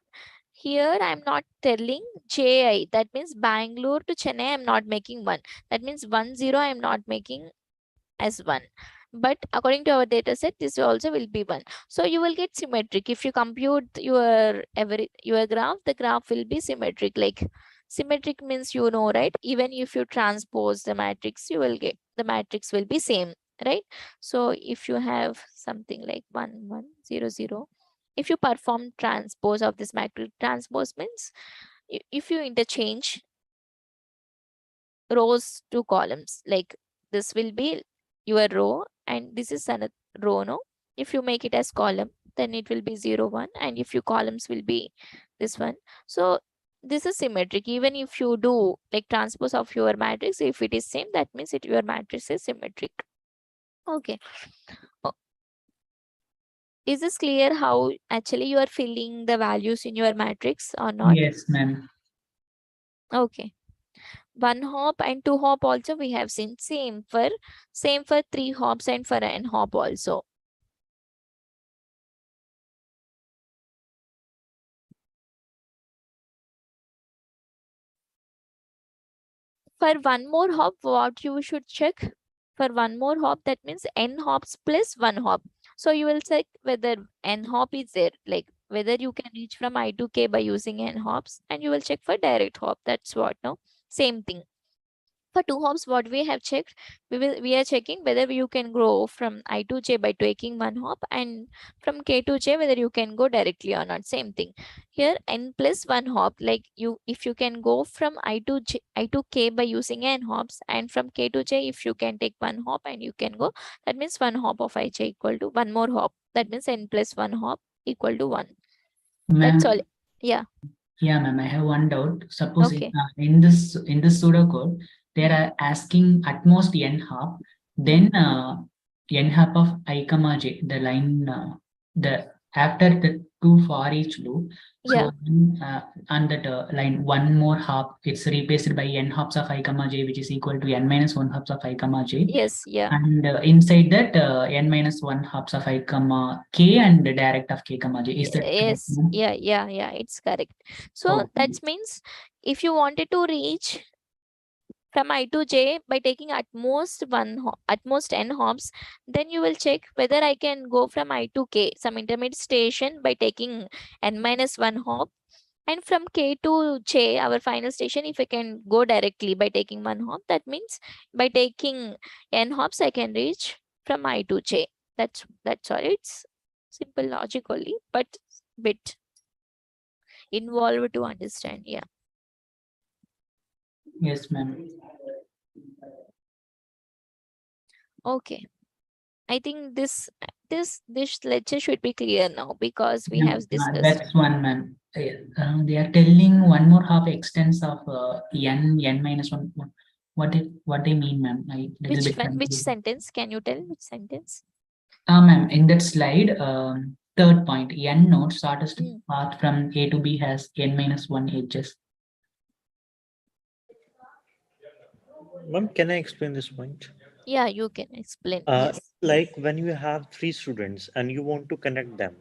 here I'm not telling JI, that means Bangalore to Chennai, I'm not making 1. That means 1, 0, I'm not making as 1. But according to our data set, this also will be 1. So you will get symmetric. If you compute your graph, the graph will be symmetric. Like symmetric means, you know, right? Even if you transpose the matrix, you will get, the matrix will be same, right? So if you have something like 1, 1, 0, 0, if you perform transpose of this matrix, transpose means if you interchange rows to columns, like this will be your row and this is another row, no? If you make it as column, then it will be 0, 1, and if your columns will be this one. So this is symmetric. Even if you do like transpose of your matrix, if it is same, that means your matrix is symmetric. Okay. Oh, is this clear how actually you are filling the values in your matrix or not? Yes, ma'am. Okay. 1 hop and 2 hop also we have seen. Same for 3 hops and for n hop also. For one more hop, what you should check? For one more hop, that means n hops plus 1 hop. So you will check whether n hop is there, like whether you can reach from I to K by using n hops, and you will check for direct hop. That's what, no? Same thing. For 2 hops, what we have checked, we are checking whether you can grow from I to J by taking 1 hop, and from K to J whether you can go directly or not. Same thing here, n plus 1 hop, like if you can go from I to K by using n hops, and from K to J if you can take 1 hop and you can go, that means 1 hop of IJ equal to 1 more hop, that means n plus 1 hop equal to 1. Ma'am, That's all. Yeah. yeah, ma'am. I have one doubt. Suppose Okay. in this pseudocode, they are asking at most n hop, then n hop of I comma j, the line the after the two for each loop. Yeah. So on that line, one more hop, it's replaced by n hops of I comma j, which is equal to n minus 1 hops of I comma j. Yes. Yeah. And inside that n minus 1 hops of I comma k and the direct of k comma j. Is that correct, Yes. ma'am? Yeah, it's correct. So Okay. that means if you wanted to reach from I to J by taking at most n hops, then you will check whether I can go from I to K, some intermediate station, by taking n minus 1 hop, and from K to J, our final station, if I can go directly by taking 1 hop, that means by taking n hops I can reach from I to J. That's all. It's simple logic only, but bit involved to understand. Yeah. Yes, ma'am. Okay. I think this lecture should be clear now, because we Yeah, have discussed. that's one, ma'am. They are telling one more half extents of n minus one. What they mean, ma'am? I little Which bit one? Which confused. sentence? Can you tell which sentence? Ma'am, in that slide, third point, n node shortest Mm. path from A to B has n minus 1 edges. Ma'am, can I explain this point? Yeah, you can explain. Yes. Like when you have 3 students and you want to connect them,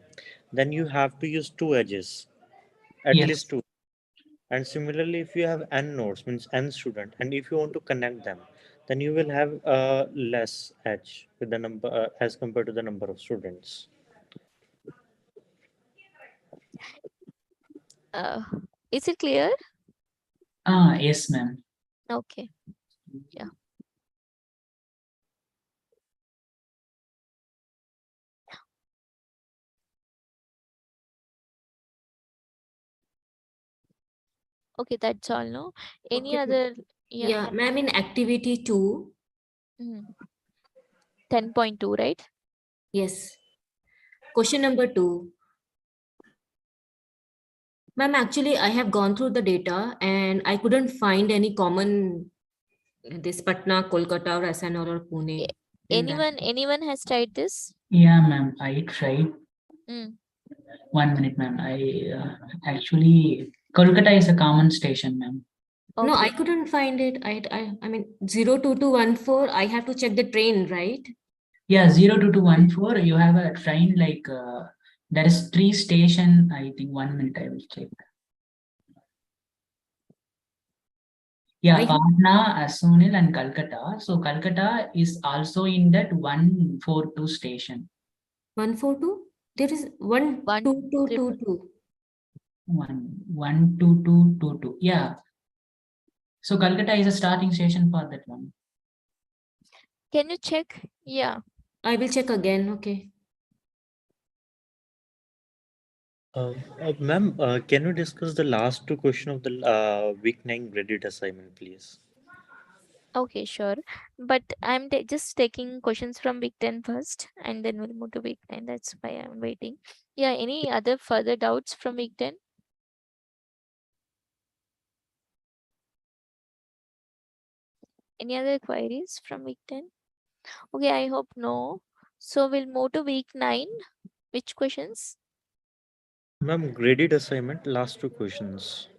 then you have to use 2 edges, at Yes. least 2. And similarly, if you have n nodes, means n student, and if you want to connect them, then you will have less edge with the number as compared to the number of students. Is it clear? Yes, ma'am. Okay. Yeah. Okay, that's all, no? Any Okay. other? Yeah. Yeah, ma'am, in activity 2, 10.2, right? yes. Question number 2. Ma'am, actually, I have gone through the data and I couldn't find any common this Patna, Kolkata, or Rasanur or Pune. Yeah. in that. Anyone has tried this? Yeah, ma'am. I tried. Mm. 1 minute, ma'am. I actually Kolkata is a common station, ma'am. No, I Okay. couldn't find it. I mean 02214. I have to check the train, right? Yeah, 02214. You have a train like there is 3 station. I think 1 minute. I will check. Yeah, I have- Patna, Asunil, and Calcutta. So Calcutta is also in that 142 station. 142. There is One 12222. 12222. Yeah. So Calcutta is a starting station for that one. Can you check? Yeah. I will check again. Okay. Ma'am, can you discuss the last two question of the week 9 graded assignment, please? Okay, sure. But I'm just taking questions from week 10 first, and then we'll move to week 9. That's why I'm waiting. Yeah. Any other further doubts from week 10? Any other queries from week 10? Okay, I hope no. So we'll move to week 9. Which questions? Ma'am, graded assignment, last two questions.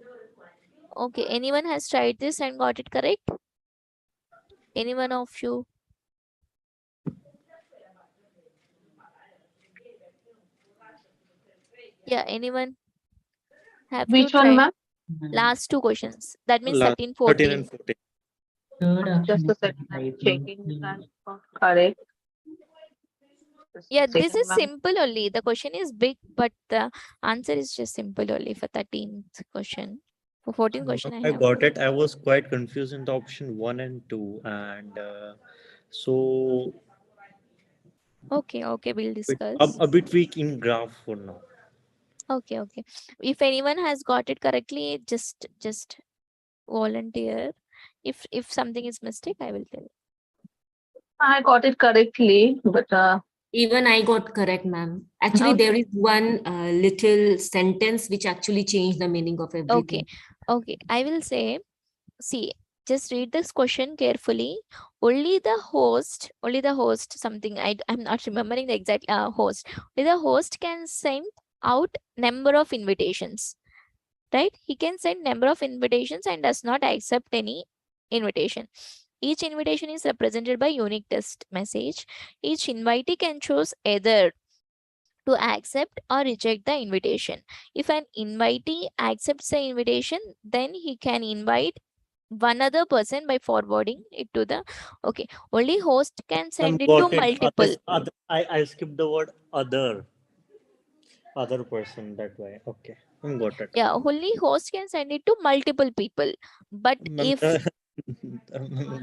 Okay, anyone has tried this and got it correct? Anyone of you? Yeah, anyone have to Which one, try ma'am? last two questions? That means Last 13, 13 and 14. 14. Third option Just a is second. I'm I think. checking that for correct. Just a Yeah, this second, is ma'am. simple only. The question is big, but the answer is just simple only for 13th question. For 14th question, I I have. got it. I was quite confused in the option 1 and 2. And so Okay, we'll a, discuss. a bit weak in graph for now. Okay. If anyone has got it correctly, just volunteer. If something is mistake, I will tell. I got it correctly, but Even I got correct, ma'am. Actually, there Okay. is one little sentence which actually changed the meaning of everything. Okay. I will say, see, just read this question carefully. Only the host, something I'm not remembering the exact host. Only the host can send out number of invitations, right? He can send number of invitations and does not accept any invitation. Each invitation is represented by unique text message. Each invitee can choose either to accept or reject the invitation. If an invitee accepts the invitation, then he can invite one other person by forwarding it to the only host can send it to Got it. multiple. I skipped the word other person that way. Okay, got it. Yeah, only host can send it to multiple people. But Ma'am, if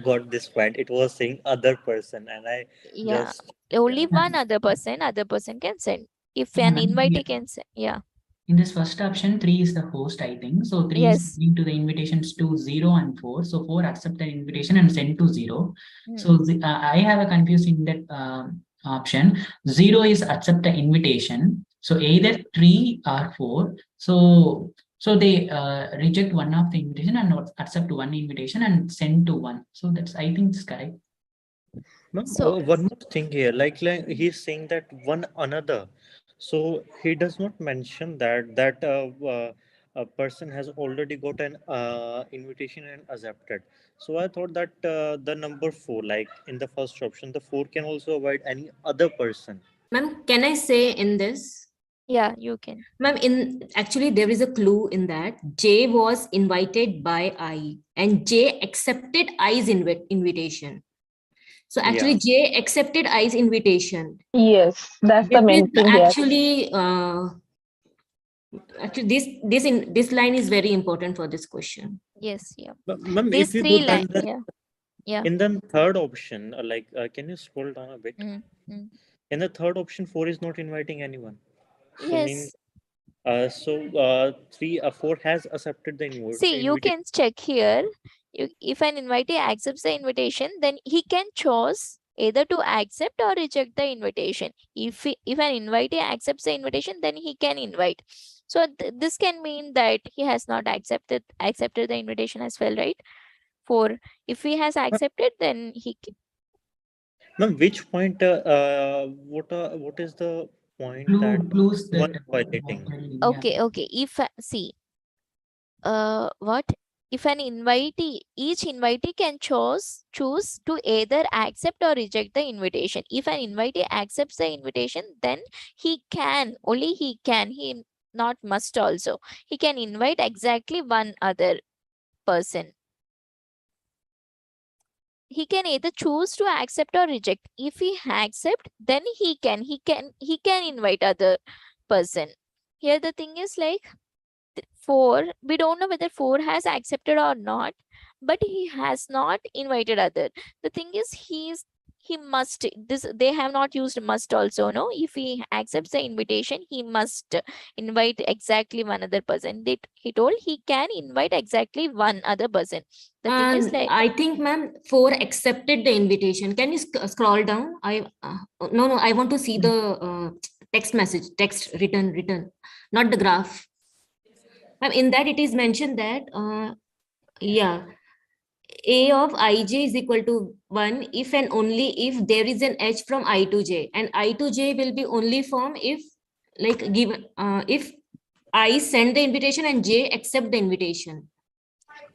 got this point. It was saying other person, and I yeah, just only yeah. one other person can send. If Yeah, an ma'am. invitee can send, yeah. In this first option, 3 is the host, I think. So 3 is Yes. sending to the invitations to 0 and 4. So 4 accept the invitation and send to 0. So I have a confused in that option. 0 is accept the invitation. So either 3 or 4. So they reject one of the invitation and not accept one invitation and send to one. So that's, I think it's correct. Ma'am, So one more thing here, like he's saying that one another, so he does not mention that a person has already got an invitation and accepted. So I thought that the number 4, like in the first option, the 4 can also avoid any other person. Ma'am, can I say in this? yeah, you can. Ma'am, actually there is a clue in that. J was invited by I and J accepted I's invitation. So actually Yeah. J accepted I's invitation. yes, that's the This is main thing here. actually this line is very important for this question. Yes, yeah. Ma'am, These if you go three then line, yeah. in the third option, can you scroll down a bit? Mm, mm. In the third option, 4 is not inviting anyone. So mean Yes, 4 has accepted the See, you invitation. can check here. If an invitee accepts the invitation, then he can choose either to accept or reject the invitation. If an invitee accepts the invitation, then he can invite. So this can mean that he has not accepted the invitation as well, right? For if he has accepted, then he Ma'am, which point? What is the point that Clues one that is violating? okay. If see, what if an invitee, each invitee can choose to either accept or reject the invitation. If an invitee accepts the invitation, then he not must also, he can invite exactly one other person. He can either choose to accept or reject. If he accept, then he can invite other person. Here the thing is like, 4, we don't know whether 4 has accepted or not, but he has not invited other. The thing is, he must, this they have not used must also, no. If he accepts the invitation, he must invite exactly one other person. He told he can invite exactly one other person. The thing is like, I think, ma'am, 4 accepted the invitation. Can you scroll down? No, I want to see the text message, text written, not the graph. Ma'am, in that it is mentioned that, yeah, A of ij is equal to 1 if and only if there is an h from I to j, and I to j will be only form if, like, given if I send the invitation and j accept the invitation.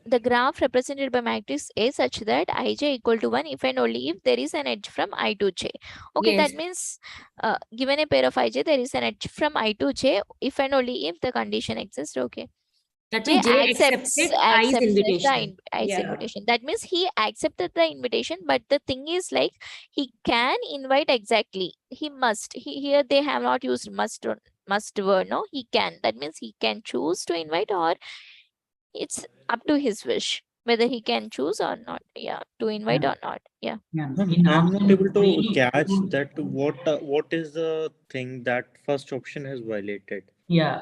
the graph represented by matrix A such that ij equal to 1 if and only if there is an edge from I to j. Okay, Yes. that means given a pair of ij, there is an edge from I to j if and only if the condition exists. Okay. That J means j accepts accepted I's the invitation. I's Yeah. invitation. That means he accepted the invitation, but the thing is like, he can invite exactly. He must. Here they have not used must word. No, he can. That means he can choose to invite, or it's up to his wish whether he can choose or not. Yeah, to invite or not. Yeah. Ma'am, Ma'am, in I'm not option able to 3, catch that. What is the thing that first option has violated? yeah,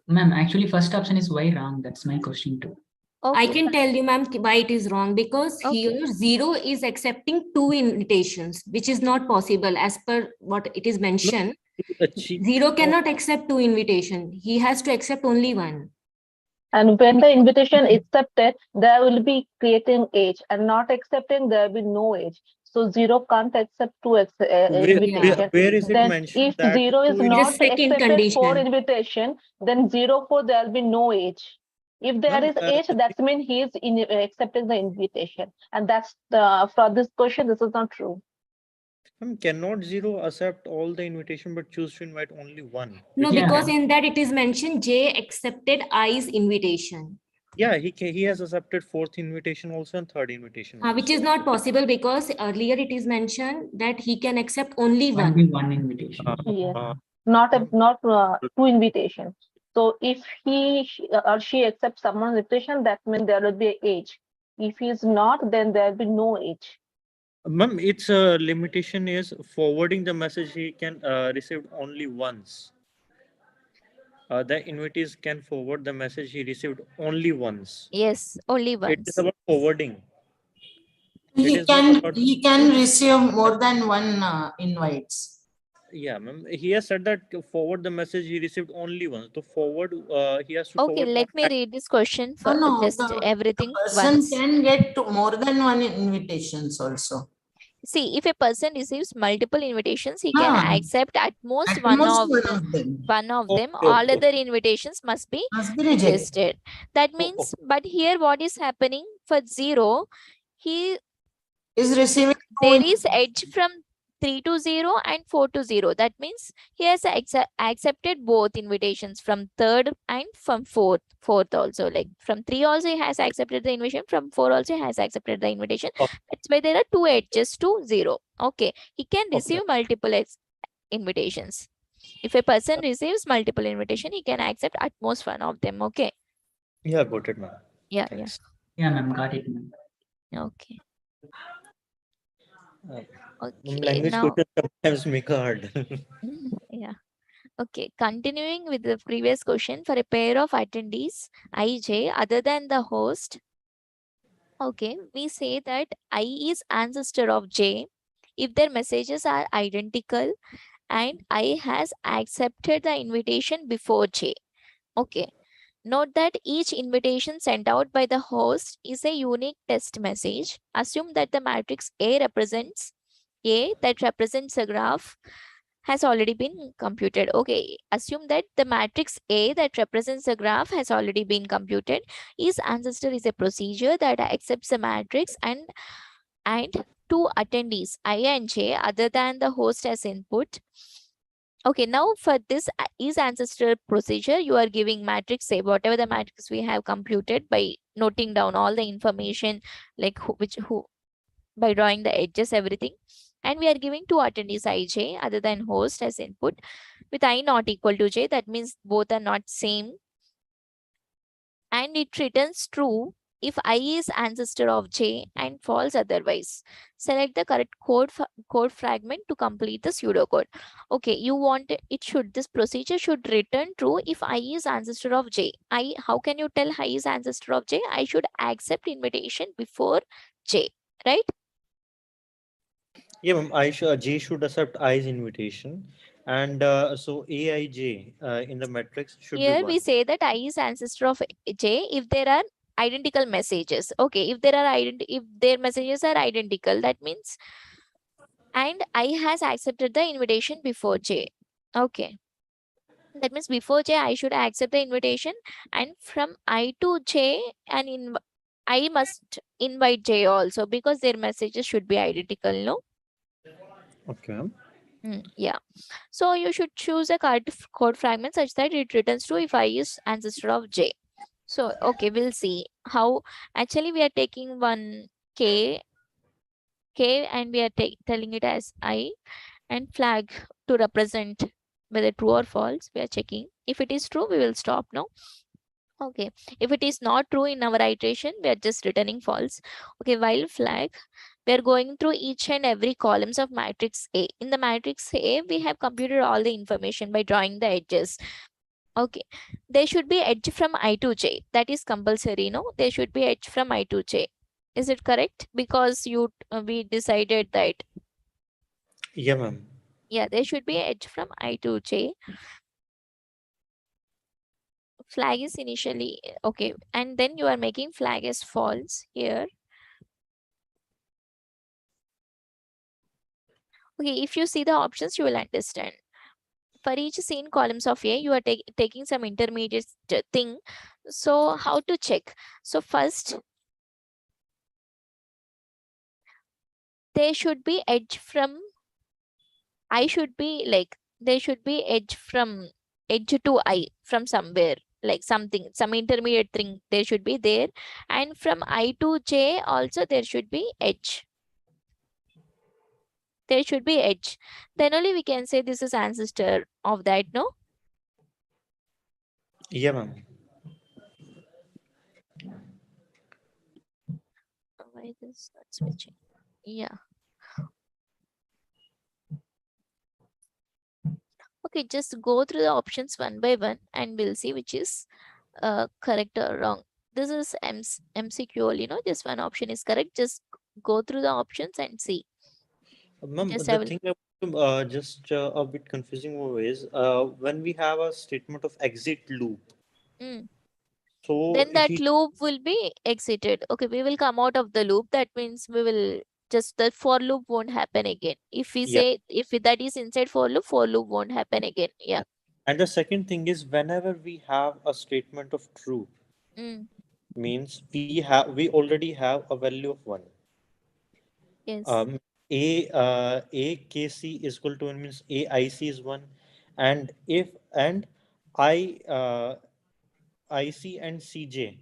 ma'am, actually first option is why wrong. That's my question too. Okay. I can tell you, ma'am, why it is wrong, because Okay. here 0 is accepting 2 invitations, which is not possible as per what it is mentioned. Achieve. 0 cannot accept 2 invitation. He has to accept only one. And when the invitation is accepted, there will be creating age, and not accepting, there will be no age. So 0 can't accept 2 invitation. Where is it Then mentioned if that 0 is two It is a not second accepted 4 condition. invitation, then 0 4 there will be no age. If there Ma'am, is age, that means he is accepting the invitation, and that's the for this question. This is not true. cannot 0 accept all the invitation but choose to invite only one? No, Yeah. because in that it is mentioned J accepted I's invitation. Yeah, he has accepted 4th invitation also and 3rd invitation also. Which is not possible, because earlier it is mentioned that he can accept only Only one. one invitation. Yes, Uh, not 2 invitations. So if or she accepts someone's invitation, that means there will be an age. If he is not, then there will be no age. Ma'am, its limitation is forwarding the message he can receive only once. The invitees can forward the message he received only once. Yes, only It is once. about forwarding. He It is not about. can receive more than one invites. Yeah, ma'am. He has said that forward the message he received only once. To forward, he has to Okay, forward. let me read this question for No, just the everything person once. can get more than one invitations also. See, if a person receives multiple invitations, he can accept at most At one most of them. them. Okay, All okay. other invitations must be Must be rejected. rejected. That means, but here what is happening for 0, he Is receiving there is edge from 3 to 0 and 4 to 0. That means he has accepted both invitations from 3rd and from 4th also. Like from 3 also he has accepted the invitation, from 4 also he has accepted the invitation. That's why there are 2 edges to 0. Okay, he can receive multiple invitations. If a person receives multiple invitation, he can accept at most one of them. Okay. Yeah, got it, ma'am. Yeah. Thanks. Yeah, ma'am, got it, ma'am. Okay. Uh, Okay. Language Now, questions sometimes make hard. yeah. Okay, continuing with the previous question, for a pair of attendees, ij, other than the host, okay, we say that I is ancestor of j if their messages are identical and I has accepted the invitation before j. Okay. Note that each invitation sent out by the host is a unique test message. Assume that the matrix A represents A that represents a graph has already been computed. Okay, assume that the matrix A that represents a graph has already been computed. Is ancestor is a procedure that accepts the matrix and two attendees I and J other than the host as input. Okay, now for this is ancestor procedure, you are giving matrix A, whatever the matrix we have computed by noting down all the information, like who by drawing the edges, everything. And we are giving two attendees ij other than host as input with I not equal to j. That means both are not same. And it returns true if I is ancestor of j and false otherwise. Select the correct code fragment to complete the pseudocode. Okay, you want this procedure should return true if I is ancestor of j. How can you tell I is ancestor of j? I should accept invitation before j, right? Yeah, ma'am. J should accept I's invitation, and so Aij in the matrix should be Here we one. say that I is ancestor of j if there are identical messages. Okay, if there are if their messages are identical, that means and I has accepted the invitation before j. Okay, that means before j I should accept the invitation, and from I to j and I must invite j also because their messages should be identical. No. Okay, ma'am. Yeah. So you should choose a code fragment such that it returns true if I is ancestor of j. So, okay, we'll see how actually we are taking one k and we are telling it as I and flag to represent whether true or false. We are checking. If it is true, we will stop now. Okay. If it is not true in our iteration, we are just returning false. Okay, while flag, we are going through each and every columns of matrix A. In the matrix A, we have computed all the information by drawing the edges. Okay, there should be edge from I to j. That is compulsory, no? There should be edge from I to j. Is it correct? Because we decided that, Yeah, ma'am. yeah, there should be edge from I to j. Flag is initially okay, and then you are making flag as false here. Okay, if you see the options, you will understand. For each scene columns of A, you are taking some intermediate thing. So how to check? So first, there should be edge from I should be like there should be edge from edge to I from somewhere, like something, some intermediate thing there should be there, and from I to J also there should be edge. There should be edge. Then only we can say this is ancestor of that, no? Yeah, ma'am. Why this not switching? Yeah. Okay, just go through the options one by one and we'll see which is correct or wrong. This is MCQ only, this one option is correct. Just go through the options and see. Ma'am, Just the I will. thing just a bit confusing more is when we have a statement of exit loop. Mm. So Then that we loop will be exited. Okay, we will come out of the loop. That means we will just the for loop won't happen again. If we yeah, say if that is inside for loop won't happen again. Yeah. and the second thing is whenever we have a statement of true, Mm. means we already have a value of one. Yes. Um, a kc is equal to 1 means a ic is one, and if and I ic and cj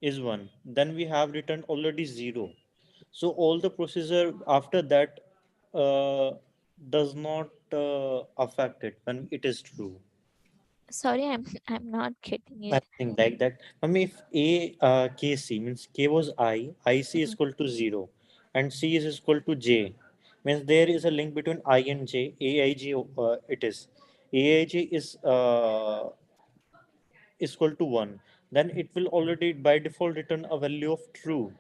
is one, then we have returned already zero. So all the procedure after that does not affect it when it is true. Sorry, I'm not getting I it. think like that. I mean, if A KC means K was IC is Mm. equal to 0, and C is equal to J, means there is a link between I and J, AIJ it is. Aij is equal to 1, then it will already by default return a value of true.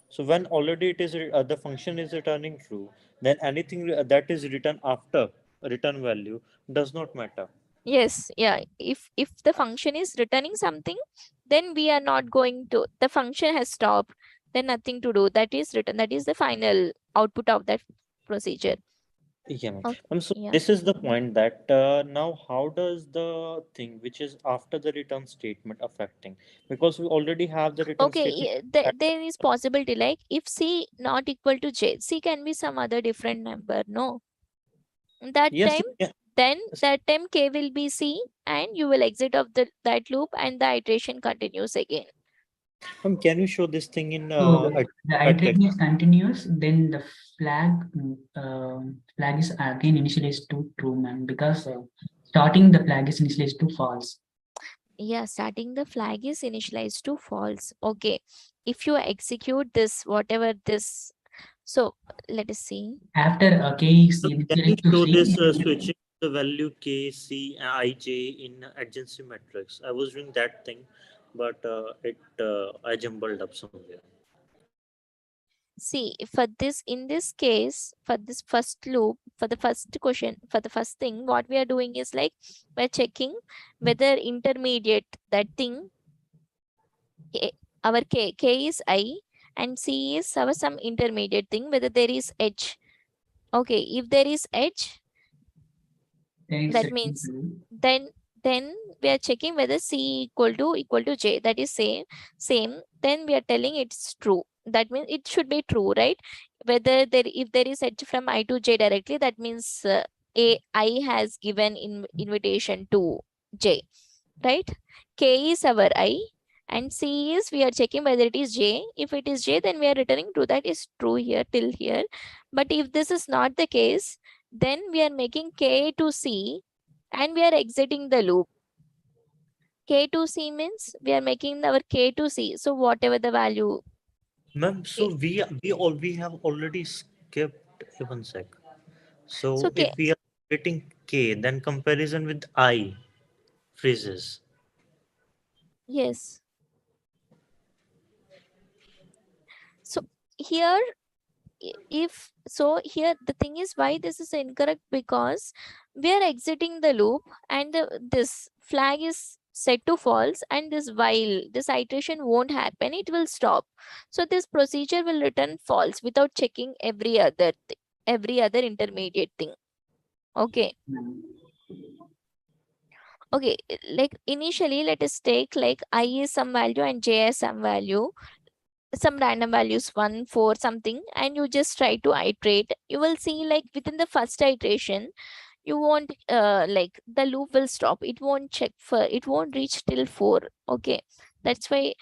So when already it is the function is returning true, then anything that is written after return value does not matter. Yes, yeah. If the function is returning something, then we are not going to, the function has stopped, then nothing to do. That is written. That is the final output of that procedure. Yeah, ma'am. Okay. So Yeah. this is the point that now how does the thing which is after the return statement affecting? Because we already have the return Okay, statement. there is possibility like if C not equal to J, C can be some other different number, no? That Yes, time, yeah. then that time K will be C and you will exit of that loop and the iteration continues again. Can you show this thing in So the Matrix? iteration is continuous, then the flag is again initialized to true, ma'am, because starting the flag is initialized to false. Yeah, starting the flag is initialized to false. Okay, if you execute this, whatever this, so let us see. After K is So can you initialized to show C, this switching the value K, C, I, J in adjacency matrix? I was doing that thing, but I jumbled up somewhere. See, for this, in this case, for this first loop, for the first question, for the first thing, what we are doing is like we're checking whether intermediate, that thing, our K is I and C is our some intermediate thing, whether there is H. Okay, if there is H, then it's that set to means true. then we are checking whether C equal to J, that is same, then we are telling it's true. That means it should be true, right? Whether there, if there is H from I to J directly, that means I has given invitation to J, right? K is our I and C is, we are checking whether it is J. If it is J, then we are returning true. That is true here till here. But if this is not the case, then we are making K to C and we are exiting the loop. K to C means we are making our K to C. So whatever the value. Ma'am, so we have already skipped one sec. So So K, if we are getting K, then comparison with I freezes. yes. So here, if so, here the thing is why this is incorrect, because we are exiting the loop and this flag is set to false, and this while this iteration won't happen, it will stop. So this procedure will return false without checking every other intermediate thing. Okay. Okay, like initially let us take like I is some value and J is some value, some random values 1 4 something, and you just try to iterate. You will see like within the first iteration you won't like the loop will stop, it won't check for, it won't reach till 4. Okay, that's why,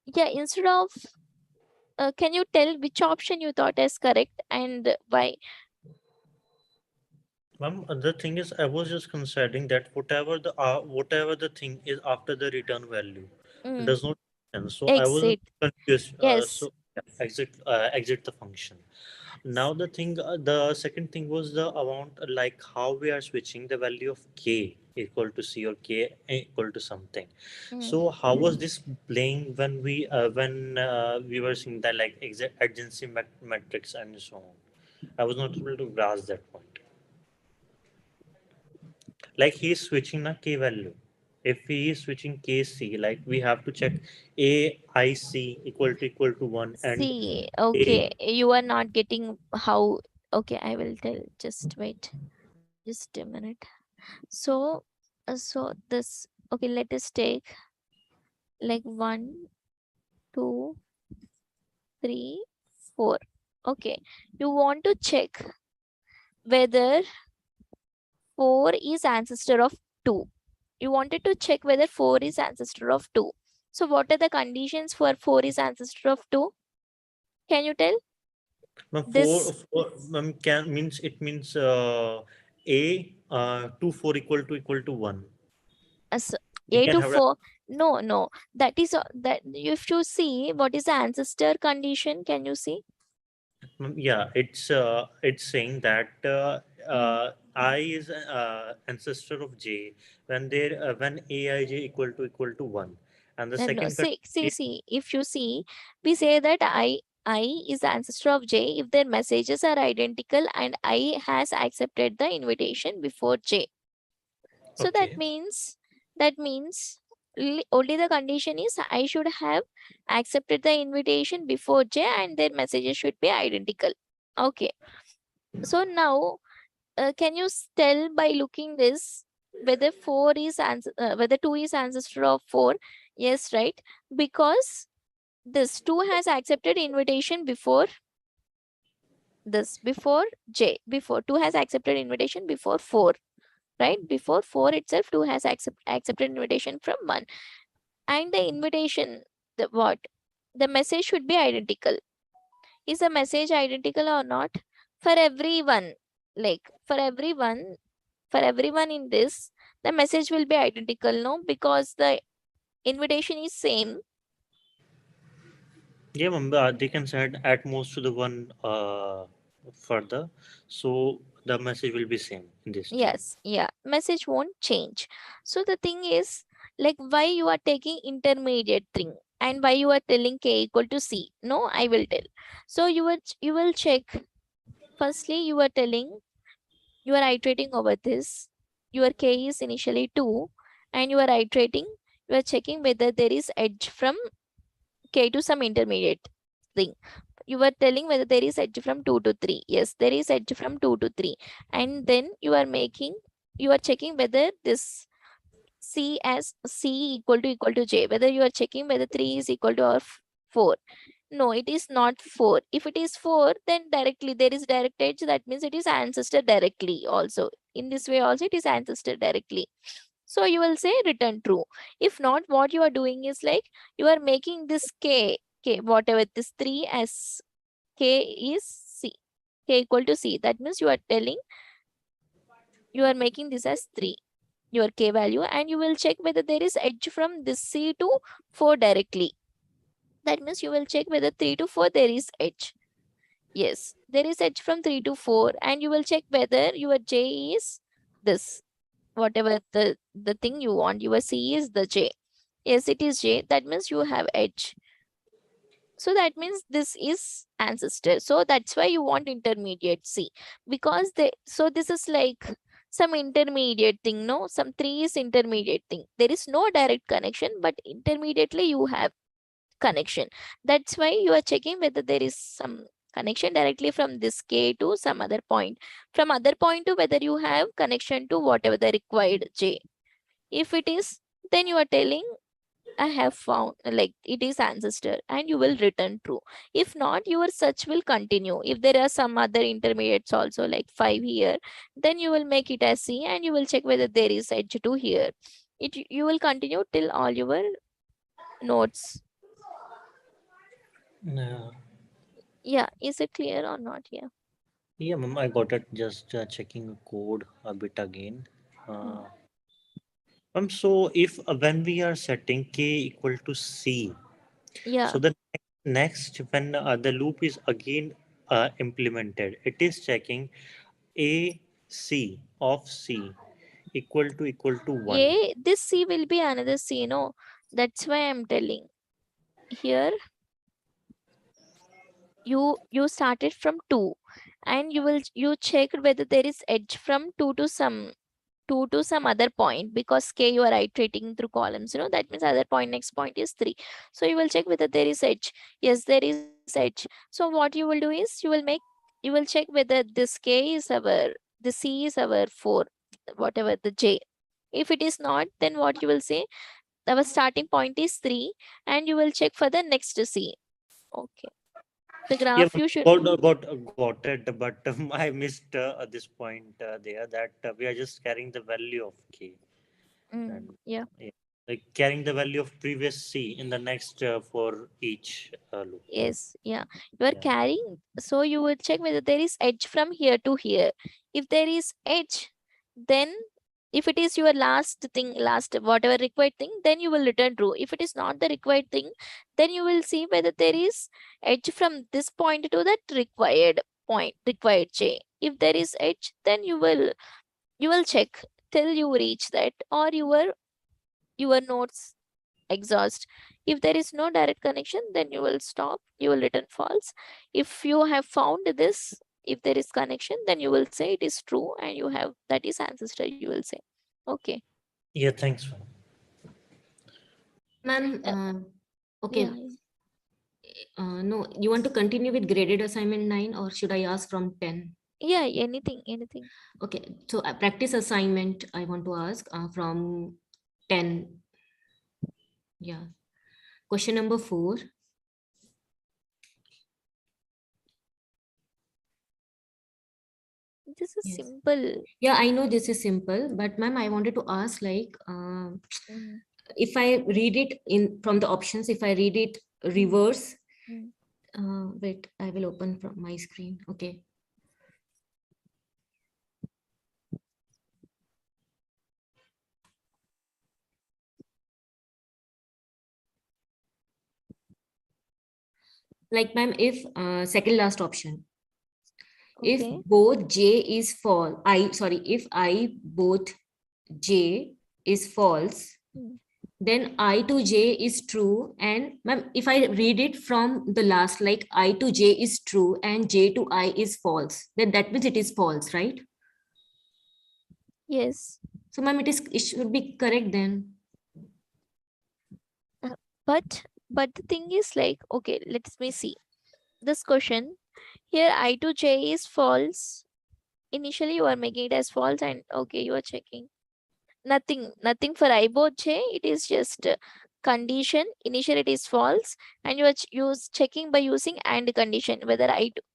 yeah, instead of can you tell which option you thought is correct and why? Ma'am, the thing is, I was just considering that whatever the thing is after the return value Mm, does not make sense. So I was exit, confused. yes. So yeah, exit the function. Now the thing, the second thing was the amount, like how we are switching the value of K equal to C or K equal to something. Mm. So how was this playing when we were seeing that like adjacency matrix and so on? I was not able to grasp that point. Like he is switching a k value. If he is switching kc, like we have to check aic equal to 1 and See, a. okay, you are not getting how. Okay, I will tell, just wait, just a minute. So so this, okay, let us take like 1 2 3 4. Okay, you want to check whether 4 is ancestor of 2. You wanted to check whether 4 is ancestor of 2. So what are the conditions for 4 is ancestor of 2? Can you tell? This Can means it means a 2 4 equal to 1. as We 8 can to have a 4. No, that is that if you see what is the ancestor condition, can you see? yeah, it's saying that I is ancestor of J when when Aij equal to 1, and the No, second see, if you see, we say that I is the ancestor of J if their messages are identical and I has accepted the invitation before J. So okay. that means only the condition is I should have accepted the invitation before J and their messages should be identical. Okay. So now, can you tell by looking this whether whether 2 is ancestor of 4? Yes, right? Because this 2 has accepted invitation before this, before J, before 2 has accepted invitation before 4, right? Before 4 itself, 2 has accepted invitation from 1. And the invitation, the what? The message should be identical. Is the message identical or not? For everyone, like for everyone in this, the message will be identical, no? Because the invitation is same. Yeah, ma'am, they can send at most to the one further, so the message will be same in this chain. Yes, yeah, message won't change. So the thing is, like, why you are taking intermediate thing and why you are telling k equal to c? No, I will tell. So you will check. Firstly, you are telling, you are iterating over this. Your k is initially 2 and you are iterating, you are checking whether there is edge from k to some intermediate thing. You were telling whether there is edge from 2 to 3. Yes, there is edge from 2 to 3. And then you are checking whether this c as c equal to j, whether you are checking whether 3 is equal to or 4. No, it is not 4. If it is 4, then directly there is direct edge. That means it is ancestor directly also. In this way also it is ancestor directly. So you will say return true. If not, what you are doing is like you are making this k, whatever this 3 as k is c, k equal to c. That means you are telling, you are making this as 3, your k value, and you will check whether there is edge from this c to 4 directly. That means you will check whether 3 to 4 there is edge. Yes, there is edge from 3 to 4, and you will check whether your j is this, whatever the thing you want, your c is the j. Yes, it is j. That means you have edge. So that means this is ancestor. So that's why you want intermediate c, because so this is like some intermediate thing, no? Some 3 is intermediate thing. There is no direct connection, but intermediately you have connection. That's why you are checking whether there is some connection directly from this k to some other point. From other point to whether you have connection to whatever the required j. If it is, then you are telling I have found, like, it is ancestor, and you will return true. If not, your search will continue. If there are some other intermediates also, like 5 here, then you will make it as C and you will check whether there is edge to here. You will continue till all your nodes. Yeah, Yeah, is it clear or not here? yeah, ma'am, I got it. Just checking the code a bit again. Hmm. So if when we are setting k equal to c, Yeah, so the next when the loop is again implemented, it is checking a c of c equal to 1. yeah, this C will be another C, no? That's why I'm telling. Here, you started from 2 and you checked whether there is edge from 2 to some other point, because k you are iterating through columns, that means other point, next point is 3. So you will check whether there is edge. Yes, there is edge. So what you will do is you will check whether this k is the c is our 4, whatever the j. If it is not, then what you will say, our starting point is 3 and you will check for the next c. Okay, the Yeah, graph you should. got it, but I missed this point there that we are just carrying the value of k and Yeah. yeah, like carrying the value of previous c in the next for each loop. Yes, yeah. You are Yeah. carrying, so you would check whether there is edge from here to here. If there is edge, then if it is your last thing, last whatever required thing, then you will return true. If it is not the required thing, then you will see whether there is edge from this point to that required. point required J. If there is H, then you will check till you reach that, or your nodes exhaust. If there is no direct connection, then you will stop, you will return false. If you have found this, if there is connection, then you will say it is true, and you have that is ancestor, you will say. Okay. Yeah, thanks. Ma'am, okay. Yeah, No, you want to continue with graded assignment 9 or should I ask from 10? yeah, anything. Okay, so practice assignment I want to ask from 10. Yeah. Question number 4. This is Yes. simple. Yeah, I know this is simple, but ma'am, I wanted to ask like, Mm, if I read it in from the options, if I read it reverse, mm. wait, I will open from my screen. Okay. Like ma'am, if second last option, if Okay. both J is false, if I both J is false, Mm. then I to J is true. And ma'am, if I read it from the last, like I to J is true and J to I is false, then that means it is false, right? Yes. So ma'am, it should be correct then. But the thing is like, okay, let me see this question. Here I to J is false. Initially you are making it as false, and okay, you are checking. Nothing for I both J. It is just condition. Initially it is false, and you are checking by using and condition whether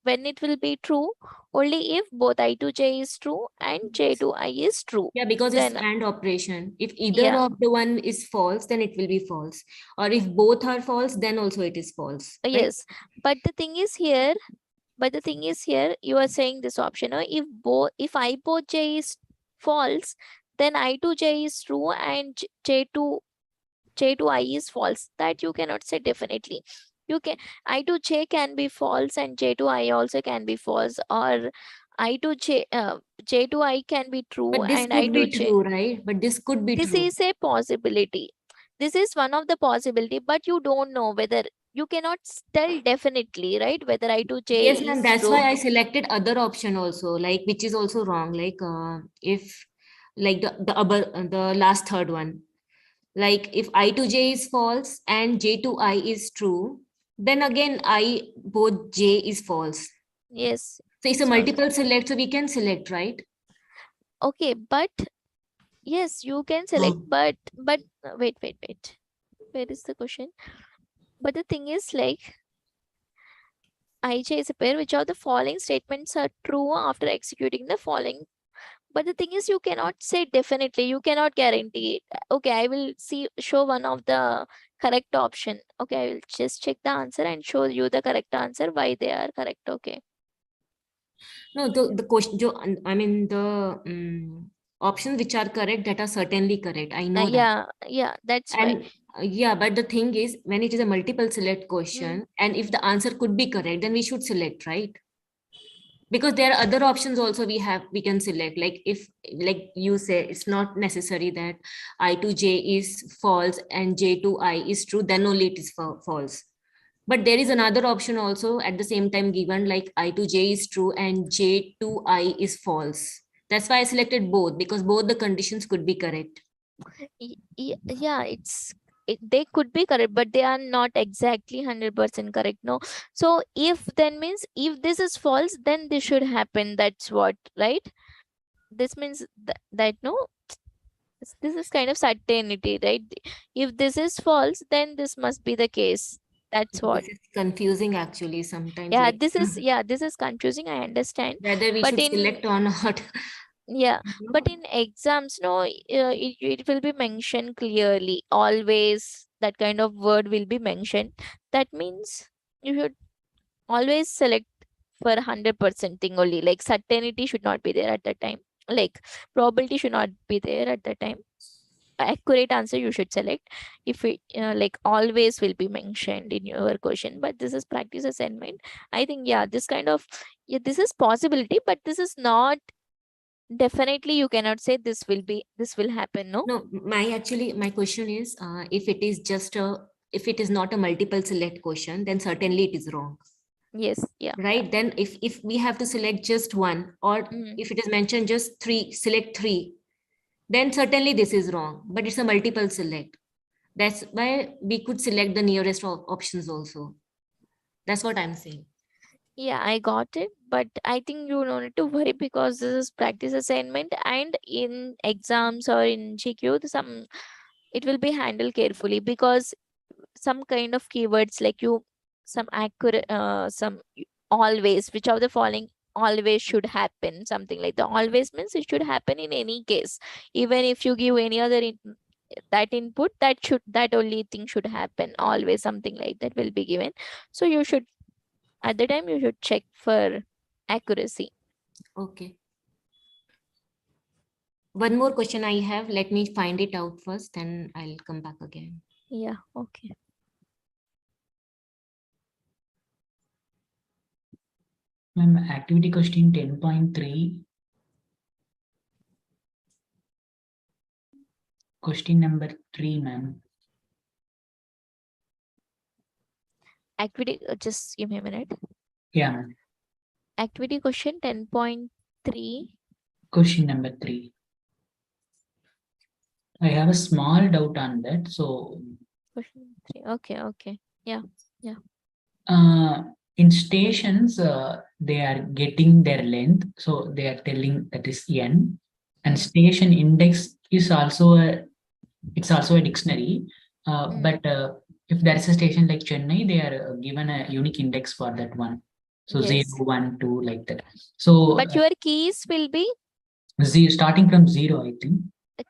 when it will be true only if both I to J is true and J to I is true. Yeah, because it's Then AND operation. If either yeah, of the one is false, then it will be false. Or if both are false, then also it is false. Right? yes. But the thing is here, you are saying this option. If I both J is false, then I to J is true and J to I is false. That you cannot say definitely. You can I to J can be false and J to I also can be false, or I to J to I can be true But this and I could to be J. true, right? But this could be This true. is a possibility. This is one of the possibility, but you don't know whether, you cannot tell definitely, right? Whether I to J Yes, ma'am. is That's why true. I selected other option also, like which is also wrong. Like if like the last third one. Like if I to J is false and J to I is true, then again I both J is false. Yes. So it's a So multiple select, so we can select, right? okay, but yes, you can select, but wait. Where is the question? But the thing is like, IJ is a pair which of the following statements are true after executing the following. But the thing is, you cannot say definitely, you cannot guarantee it. Okay, I will show one of the correct option. Okay, I will just check the answer and show you the correct answer, why they are correct. Okay. No, the question, I mean the options which are correct, that are certainly correct. I know that. Yeah, that's why. And yeah, but the thing is, when it is a multiple select question, and if the answer could be correct, then we should select, right? Because there are other options also we can select. Like if, like you say, it's not necessary that I to J is false and J to I is true, then only it is false. But there is another option also at the same time given, like I to J is true and J to I is false. That's why I selected both, because both the conditions could be correct. Yeah, they could be correct, but they are not exactly 100% correct. No. So if, then means if this is false, then this should happen. That's what, right? This means that no, this is kind of certainty, right? If this is false, then this must be the case. That's what. This is confusing actually sometimes, Yeah, like this is confusing, I understand. whether we But should in select or not. yeah, but in exams, no, it will be mentioned clearly. Always that kind of word will be mentioned. That means you should always select for 100% thing only. Like certainty should not be there at that time. Like probability should not be there at that time. accurate answer you should select. If it like always will be mentioned in your question, but this is practice assignment. I think, yeah, this kind of, yeah, this is possibility, but this is not definitely, you cannot say this will happen, no? No, my question is, if it is just if it is not a multiple select question, then certainly it is wrong, Yes, yeah. right? Then if we have to select just one, or Mm. if it is mentioned just three, select three, then certainly this is wrong, but it's a multiple select. That's why we could select the nearest options also. That's what I'm saying. Yeah, I got it, but I think you don't need to worry because this is practice assignment, and in exams or in GQ, it will be handled carefully, because some kind of keywords like some accurate, always, which of the following always should happen, something like the always means it should happen in any case, even if you give any other that input, that only thing should happen always, something like that will be given. So you should, at the time, you should check for accuracy. Okay. One more question I have. Let me find it out first, then I'll come back again. Yeah, okay. Ma'am, activity question 10.3. Question number 3, ma'am. Activity, just give me a minute. Yeah, ma'am. Activity question 10.3. Question number 3. I have a small doubt on that. So, Question 3. Okay. in stations, they are getting their length. So they are telling that is n, and Mm. station index is also it's also a dictionary. But if there is a station like Chennai, they are given a unique index for that one. So Yes. 0, 1, 2, like that. So But your keys will be starting from 0, I think.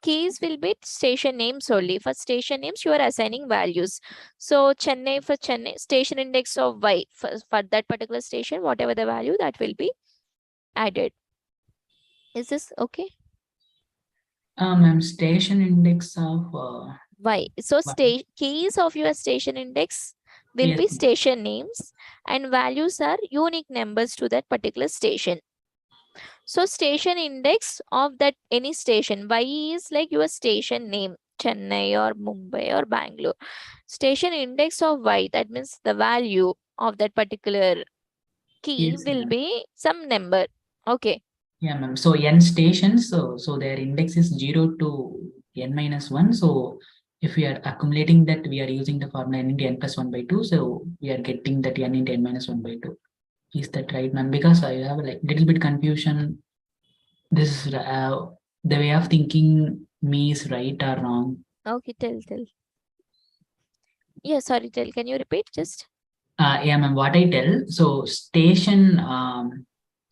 keys will be station names only. For station names, you are assigning values. So Chennai, for Chennai, station index of Y for that particular station, whatever the value, that will be added. Is this okay? Ma'am, station index of Y. So Y. keys of your station index will Yes, be ma'am. station names, and values are unique numbers to that particular station. So station index of that any station, Y is like your station name, Chennai or Mumbai or Bangalore. Station index of Y, that means the value of that particular key Yes, will ma'am. be some number. Okay. Yeah, ma'am. So n stations, so their index is 0 to n minus 1. So if we are accumulating that, we are using the formula n into n plus 1 by 2. So we are getting that n into n minus 1 by 2. Is that right, ma'am? Because I have like little bit confusion. This the way of thinking me is right or wrong. Okay, tell. Yeah, sorry, tell. Can you repeat just? Yeah, ma'am. What I tell, so station,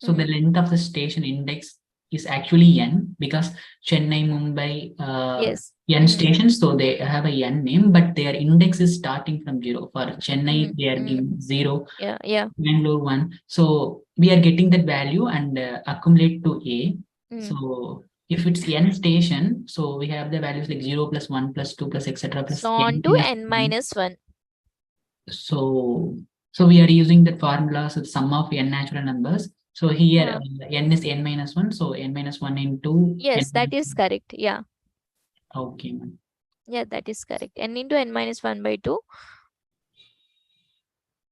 so the Mm. length of the station index is actually n, because Chennai, Mumbai, Yes. n Mm. stations, so they have a n name, but their index is starting from 0. For Chennai, they are giving 0, Yeah. Bangalore 1. So we are getting that value and accumulate to A. Mm. So if it's n station, so we have the values like 0 plus 1 plus 2 plus etc. plus So on to n minus 1. So we are using that formula, so the sum of n natural numbers. So here n is n minus 1. So n minus 1 into Yes, that is correct. Yeah. Okay, ma'am. Yeah, that is correct. N into n minus 1 by 2.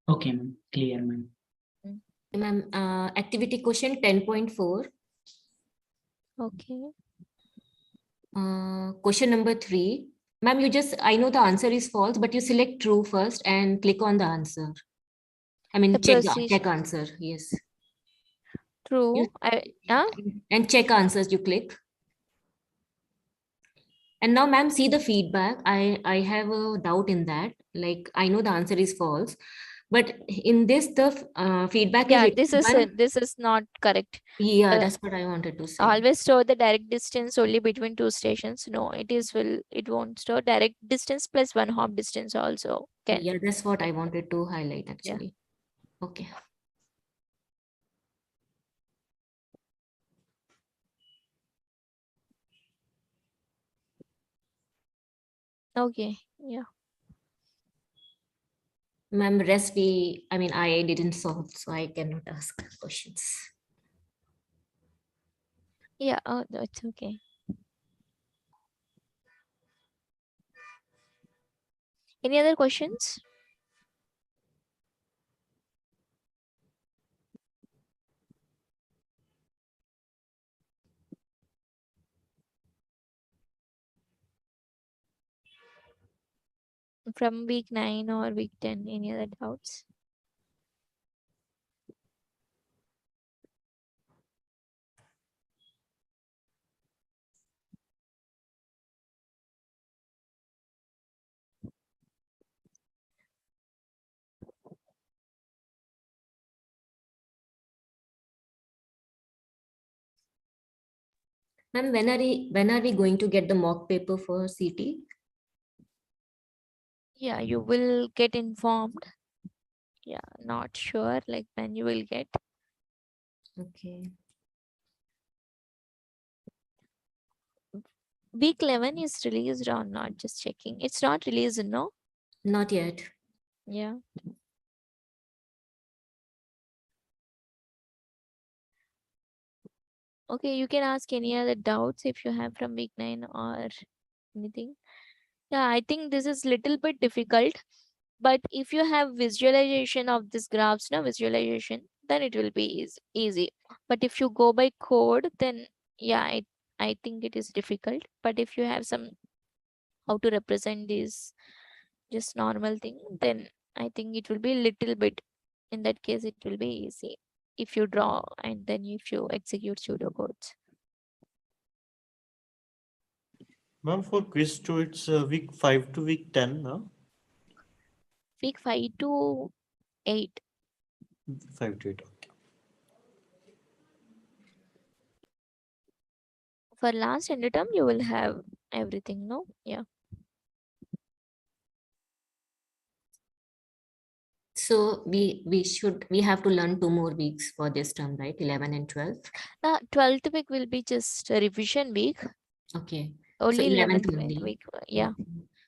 Okay, ma'am. Clear, ma'am. Ma'am, activity question 10.4. Okay. Question number 3. Ma'am, I know the answer is false, but you select true first and click on the answer. I mean, The procedure. check answer. Yes. True. And check answers you click. And now, ma'am, see the feedback. I have a doubt in that. Like, I know the answer is false, but in this, the feedback Yeah, is this is not correct. Yeah, that's what I wanted to say. Always store the direct distance only between two stations. No, it won't store direct distance plus 1 hop distance also. Yeah, that's what I wanted to highlight actually. Yeah. Okay. Okay, yeah. Ma'am, I didn't solve, so I cannot ask questions. Yeah, oh, no, it's okay. Any other questions? From week 9 or week 10, any other doubts? Ma'am, when are we going to get the mock paper for CT? Yeah, you will get informed. Yeah, not sure like when you will get. Okay. Week 11 is released or not? Just checking. It's not released, no? Not yet. Yeah. Okay, you can ask any other doubts if you have from week 9 or anything. Yeah, I think this is little bit difficult, but if you have visualization of this graphs, no visualization, then it will be easy. But if you go by code, then yeah, I think it is difficult. But if you have some how to represent this just normal thing, then I think it will be little bit. In that case, it will be easy if you draw and then if you execute pseudocodes. Ma'am, for quiz 2, it's week 5 to week 10, no? Week 5 to 8. 5 to 8. Okay. For last end term, you will have everything, no? Yeah. So we have to learn 2 more weeks for this term, right? 11 and 12. 12th week will be just a revision week. Okay. Only 11th 11th only. week. Yeah. Okay.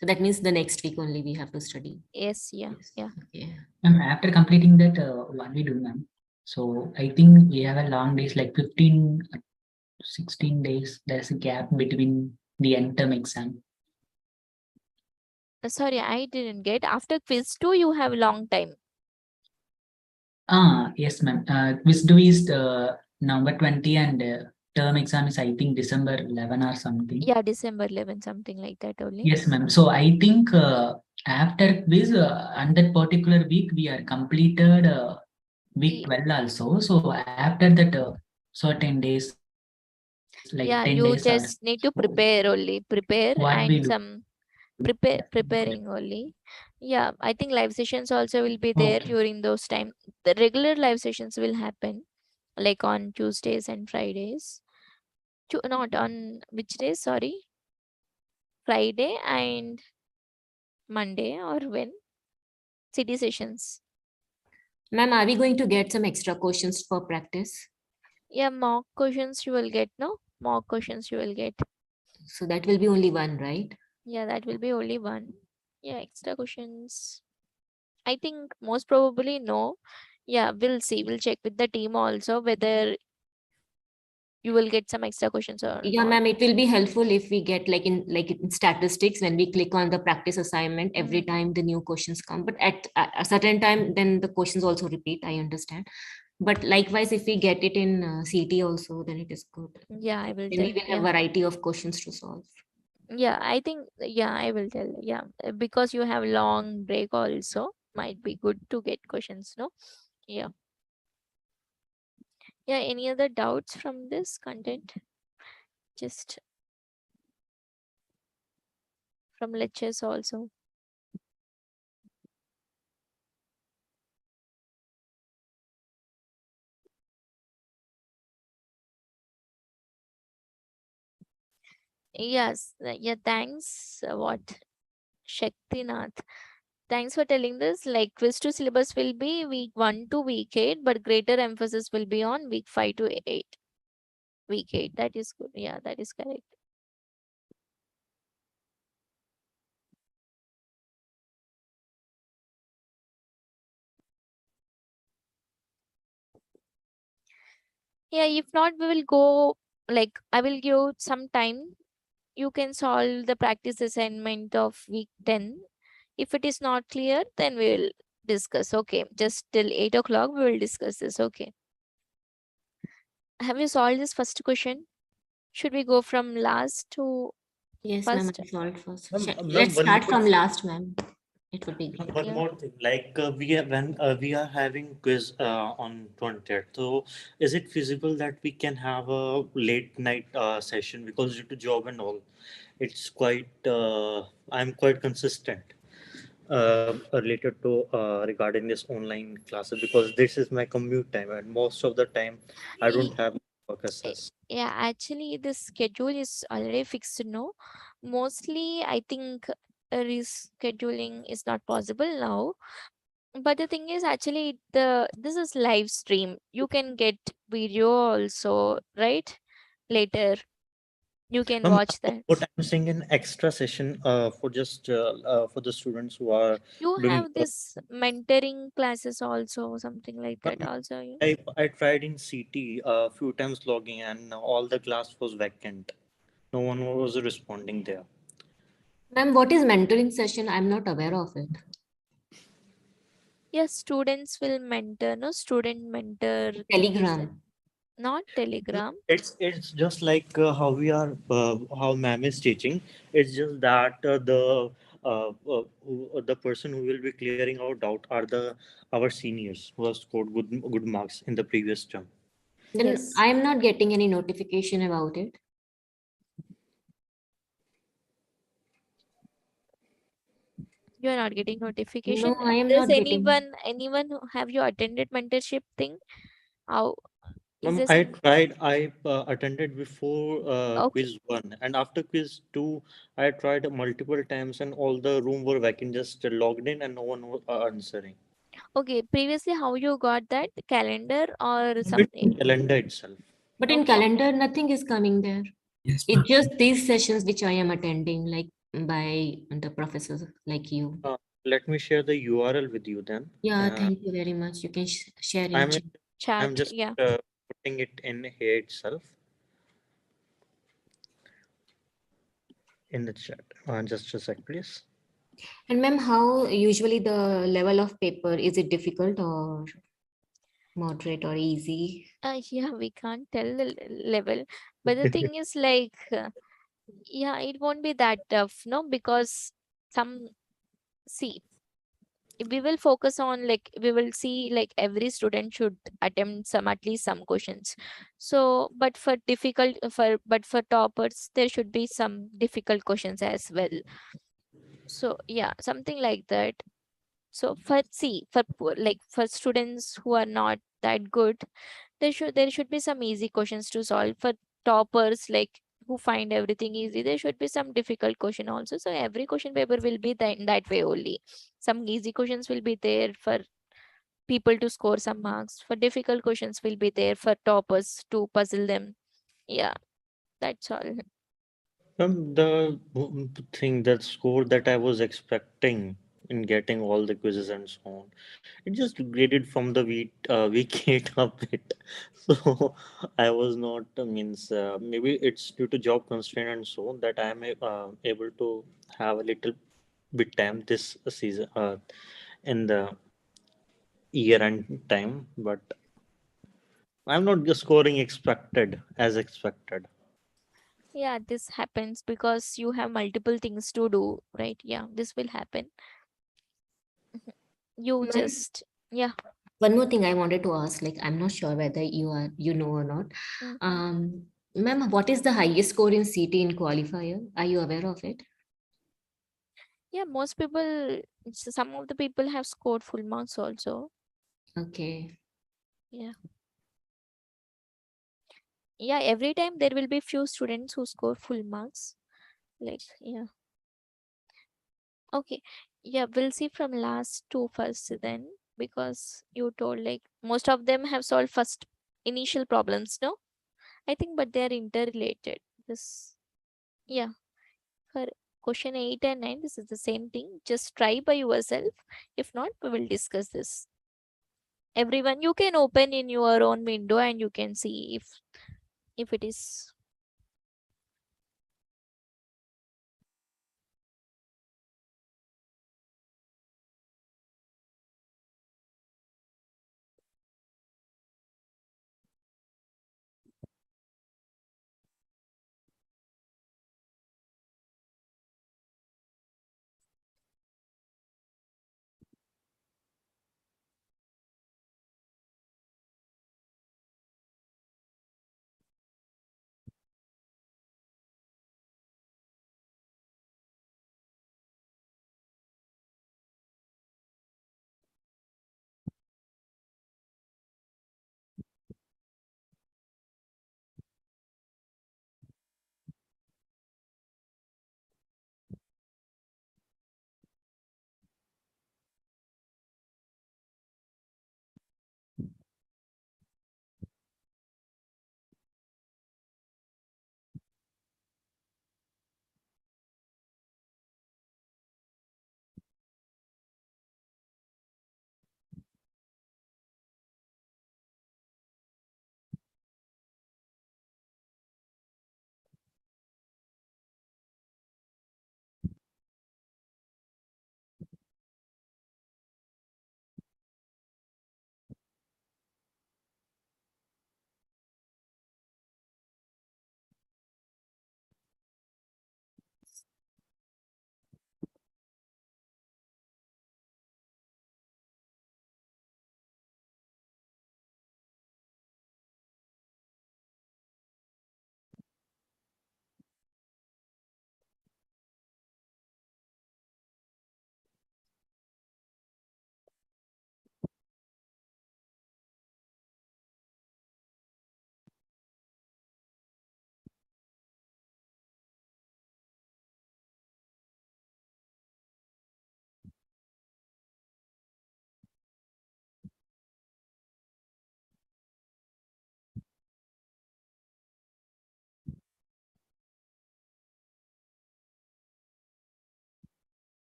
So that means the next week only we have to study. Yes. Yeah. Yeah. Okay. Ma'am, after completing that, what we do, ma'am? So I think we have a long days, like 15, 16 days. There's a gap between the end term exam. Sorry, I didn't get. After quiz 2, you have long time. Yes, ma'am. Quiz due is November 20 and term exam is, I think, December 11 or something. Yeah, December 11, something like that only. Yes, ma'am. So I think after quiz, on that particular week, we are completed week 12 also. So after that, certain days, like Yeah, 10 you days are just need to prepare only. Prepare what we and do. some preparing only. Yeah, I think live sessions also will be there Okay. during those time. The regular live sessions will happen like on Tuesdays and Fridays. Not on which day? Sorry, Friday and Monday or when? City sessions. Ma'am, are we going to get some extra questions for practice? Yeah, mock questions you will get, no? Mock questions you will get. So that will be only one, right? Yeah, that will be only one. Yeah, extra questions. I think most probably no. Yeah, we'll see. We'll check with the team also whether you will get some extra questions or Yeah, not. ma'am, it will be helpful if we get like in statistics, when we click on the practice assignment, every time the new questions come. But at a certain time, then the questions also repeat. I understand. But likewise, if we get it in CT also, then it is good. Yeah, I will Then tell. we will have Yeah. variety of questions to solve. Yeah, I think, yeah, I will tell. Yeah, because you have long break also, might be good to get questions, no? Yeah. Yeah, any other doubts from this content? Just from lectures also. Yes, yeah, thanks. What? Shaktinath. Thanks for telling this. Like quiz to syllabus will be week 1 to week 8, but greater emphasis will be on week 5 to 8. Week 8. That is good. Yeah, that is correct. Yeah, if not, we will go, like, I will give some time. You can solve the practice assignment of week 10. If it is not clear, then we will discuss. Okay, just till 8 o'clock, we will discuss this. Okay. Have you solved this first question? Should we go from last to Yes, ma'am, first? I solved first. Ma'am, Let's one start more from thing. last, ma'am. It would be Ma'am, great. one Yeah. more thing, like we are when we are having quiz on 20th. So is it feasible that we can have a late night session, because due to job and all, it's quite I'm quite consistent related to regarding this online classes, because this is my commute time and most of the time I don't Y- have work access. Yeah, actually, the schedule is already fixed, no? Mostly, I think rescheduling is not possible now. But the thing is, actually, this is live stream. You can get video also, right? Later, you can Ma'am, watch that. what I'm saying, an extra session for just for the students who are You doing have this mentoring classes also, something like that Ma'am, also. I tried in CT a few times logging, and all the class was vacant. No one was responding there. Ma'am, what is mentoring session? I'm not aware of it. Yes, students will mentor, no? Student mentor thing is there. Telegram. Not Telegram. It's just like how we are how ma'am is teaching. It's just that the person who will be clearing our doubt are the our seniors who have scored good marks in the previous term. Then Yes. I'm not getting any notification about it. You are not getting No, notification. I am Does not getting. anyone have you attended mentorship thing? How is Ma'am, there I some? tried. I attended before Okay. quiz one, and after quiz two, I tried multiple times, and all the room were vacant. Just logged in, and no one was answering. Okay. Previously, how you got that calendar or Maybe something? calendar itself. But in Okay. calendar, nothing is coming there. Yes, It's ma'am. just these sessions which I am attending, like by the professors like you. Let me share the URL with you then. Yeah, thank you very much. You can share in I'm chat. I'm Chat. just Yeah. putting it in here itself in the chat. Just a sec, please. And ma'am, how usually the level of paper, is it difficult or moderate or easy? Yeah. We can't tell the level, but the thing is, like, yeah, it won't be that tough, no, because some see we will focus on, like, we will see like every student should attempt some, at least some questions. So but for difficult for toppers there should be some difficult questions as well. So yeah, something like that. So like for students who are not that good, there should be some easy questions to solve. For toppers, like, who find everything easy, there should be some difficult question also. So every question paper will be in that way only. Some easy questions will be there for people to score some marks. For difficult questions will be there for toppers to puzzle them. Yeah, that's all. The thing, that score that I was expecting in getting all the quizzes and so on, it just graded from the week 8 a bit. So I was not means maybe it's due to job constraint and so on that I am able to have a little bit time this season in the year end time, but I'm not just scoring expected as expected. Yeah, this happens because you have multiple things to do, right? Yeah, this will happen. You Ma'am, just, yeah. one more thing I wanted to ask, like I'm not sure whether you know or not. Mhm. Ma'am, what is the highest score in CT in qualifier? Are you aware of it? Yeah, most people, some of the people have scored full marks also. Okay. Yeah. Yeah, every time there will be few students who score full marks. Like, yeah. Okay. Yeah, we'll see from last two first then, because you told like most of them have solved first initial problems, no? I think, but they're interrelated. This, yeah. For question 8 and 9, this is the same thing. Just try by yourself. If not, we will discuss this. Everyone, you can open in your own window and you can see if it is.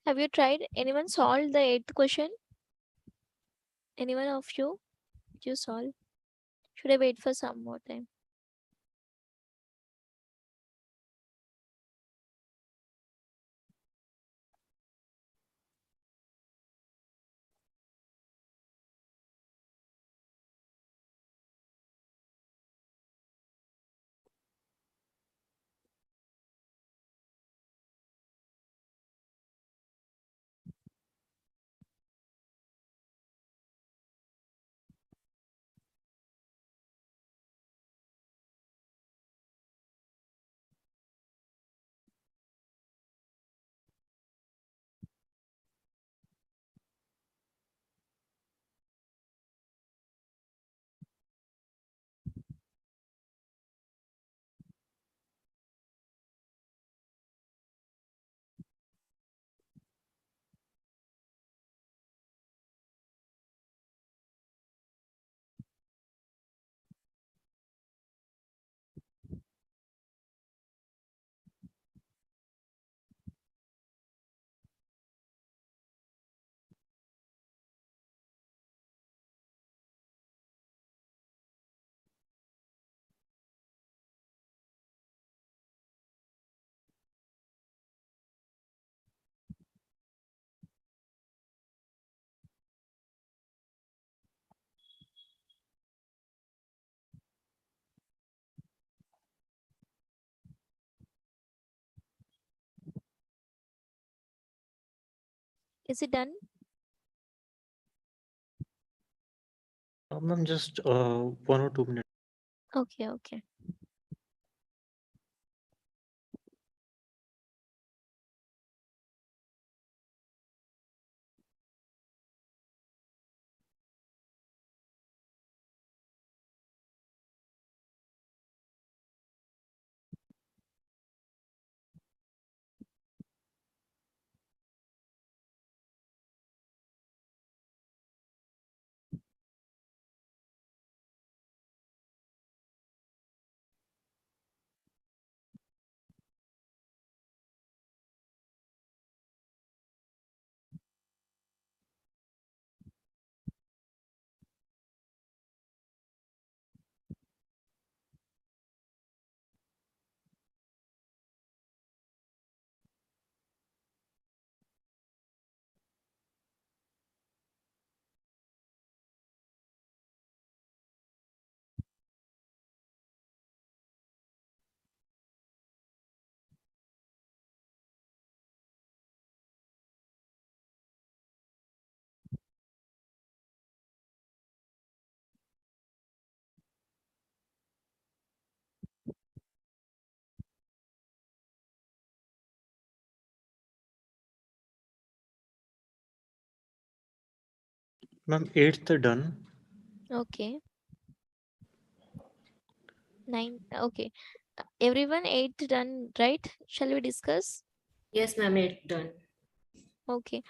Have you tried? Anyone solved the 8th question? Anyone of you? Did you solve? Should I wait for some more time? Is it done? Ma'am, just 1 or 2 minutes. Okay, okay. Ma'am, eighth done. Okay. 9. Okay. Everyone 8 done, right? Shall we discuss? Yes, ma'am, it's done. Okay.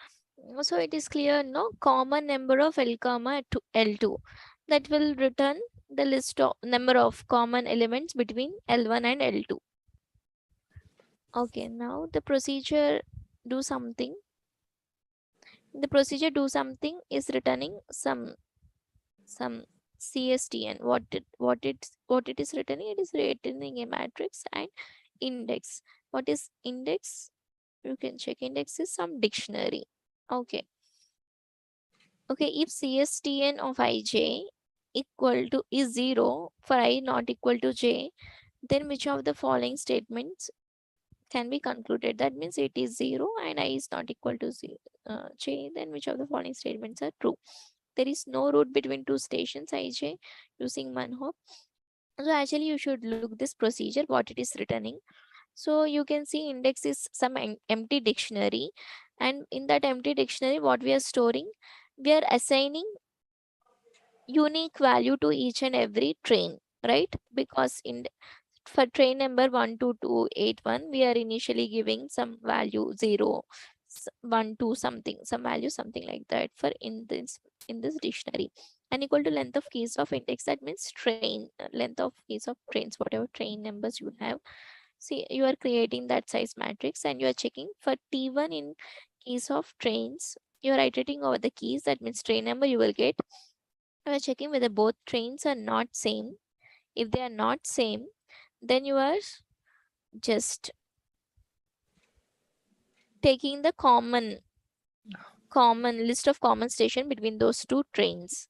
So it is clear, no common number of L comma to L2 that will return the list of number of common elements between L1 and L2. Okay, now the procedure do something. The procedure do something is returning some CSTN. What it is returning? It is returning a matrix and index. What is index? You can check. Index is some dictionary. Okay. Okay, if CSTN of ij equal to is 0 for I not equal to j, then which of the following statements can be concluded? That means it is 0 and I is not equal to j, then which of the following statements are true? There is no route between two stations ij using one-hop. So actually you should look this procedure, what it is returning. So you can see index is some empty dictionary, and in that empty dictionary what we are storing, we are assigning unique value to each and every train, right? Because in for train number 12281 we are initially giving some value 0 1 2 something, some value something like that for in this dictionary, and equal to length of keys of index. That means train length of keys of trains, whatever train numbers you have. See, you are creating that size matrix and you are checking for T1 in keys of trains. You are iterating over the keys. That means train number you will get. You are checking whether both trains are not same. If they are not same, then you are just taking the common list of common station between those two trains,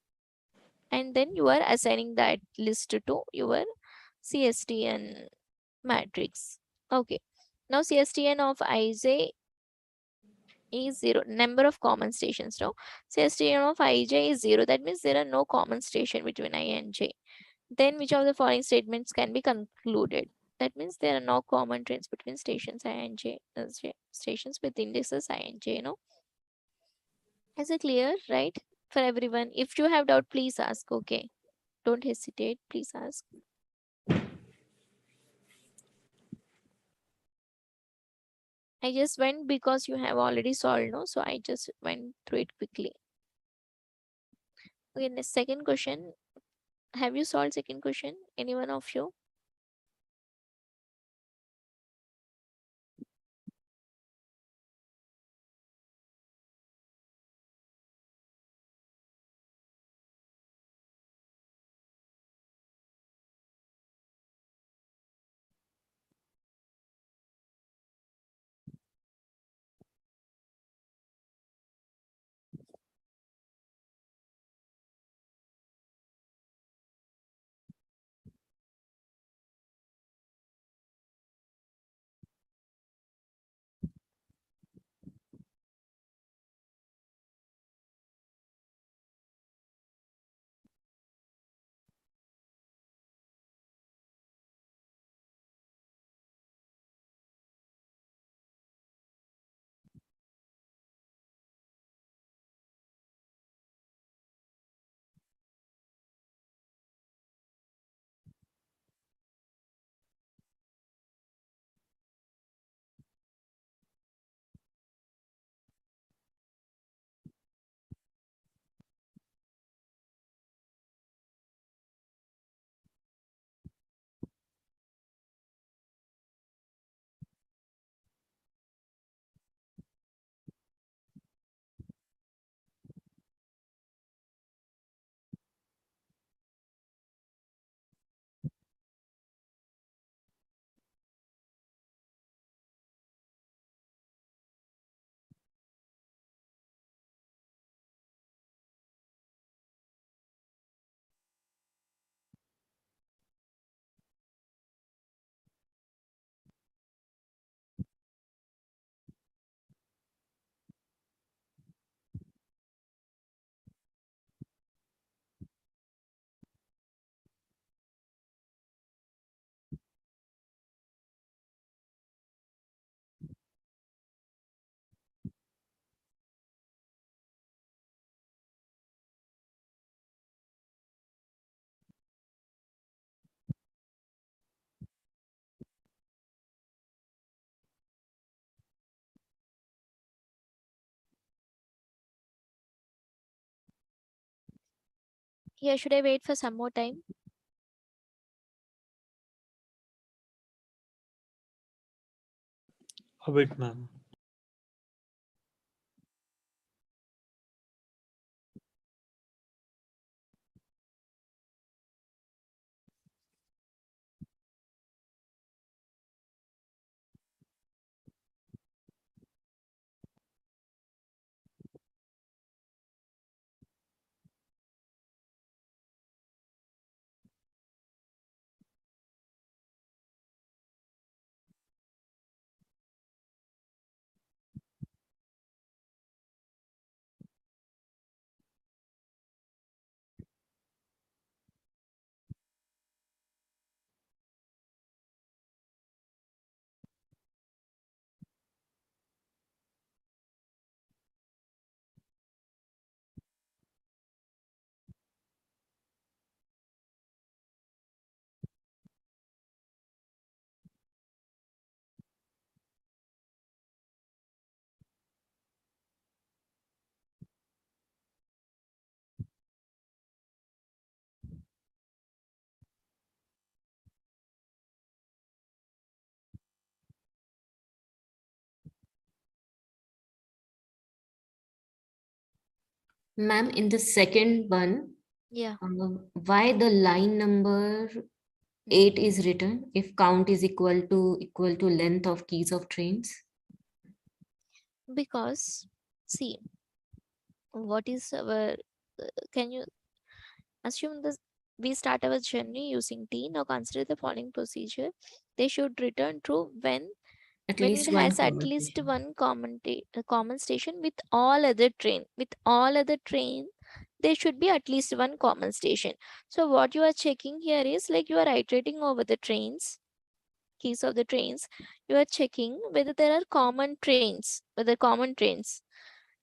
and then you are assigning that list to your CSTN matrix. Okay, now CSTN of ij is 0, number of common stations. No, CSTN of ij is 0, that means there are no common station between I and j. Then which of the following statements can be concluded? That means there are no common trains between stations I and j, stations with indexes I and j. No, is it clear, right, for everyone? If you have doubt, please ask. Okay, don't hesitate, please ask. I just went because you have already solved, no, so I just went through it quickly. Okay, the second question, have you solved second question, any one of you? Here, should I wait for some more time? Wait, ma'am. Ma'am, in the second one, Yeah. why the line number 8 is written if count is equal to length of keys of trains? Because, see, what is our, can you assume this? We start our journey using T. Now consider the following procedure. They should return true At when least it one has at least conversation. one common station with all other train. With all other train, there should be at least one common station. So what you are checking here is like you are iterating over the trains, keys of the trains. You are checking whether there are common trains, whether common trains.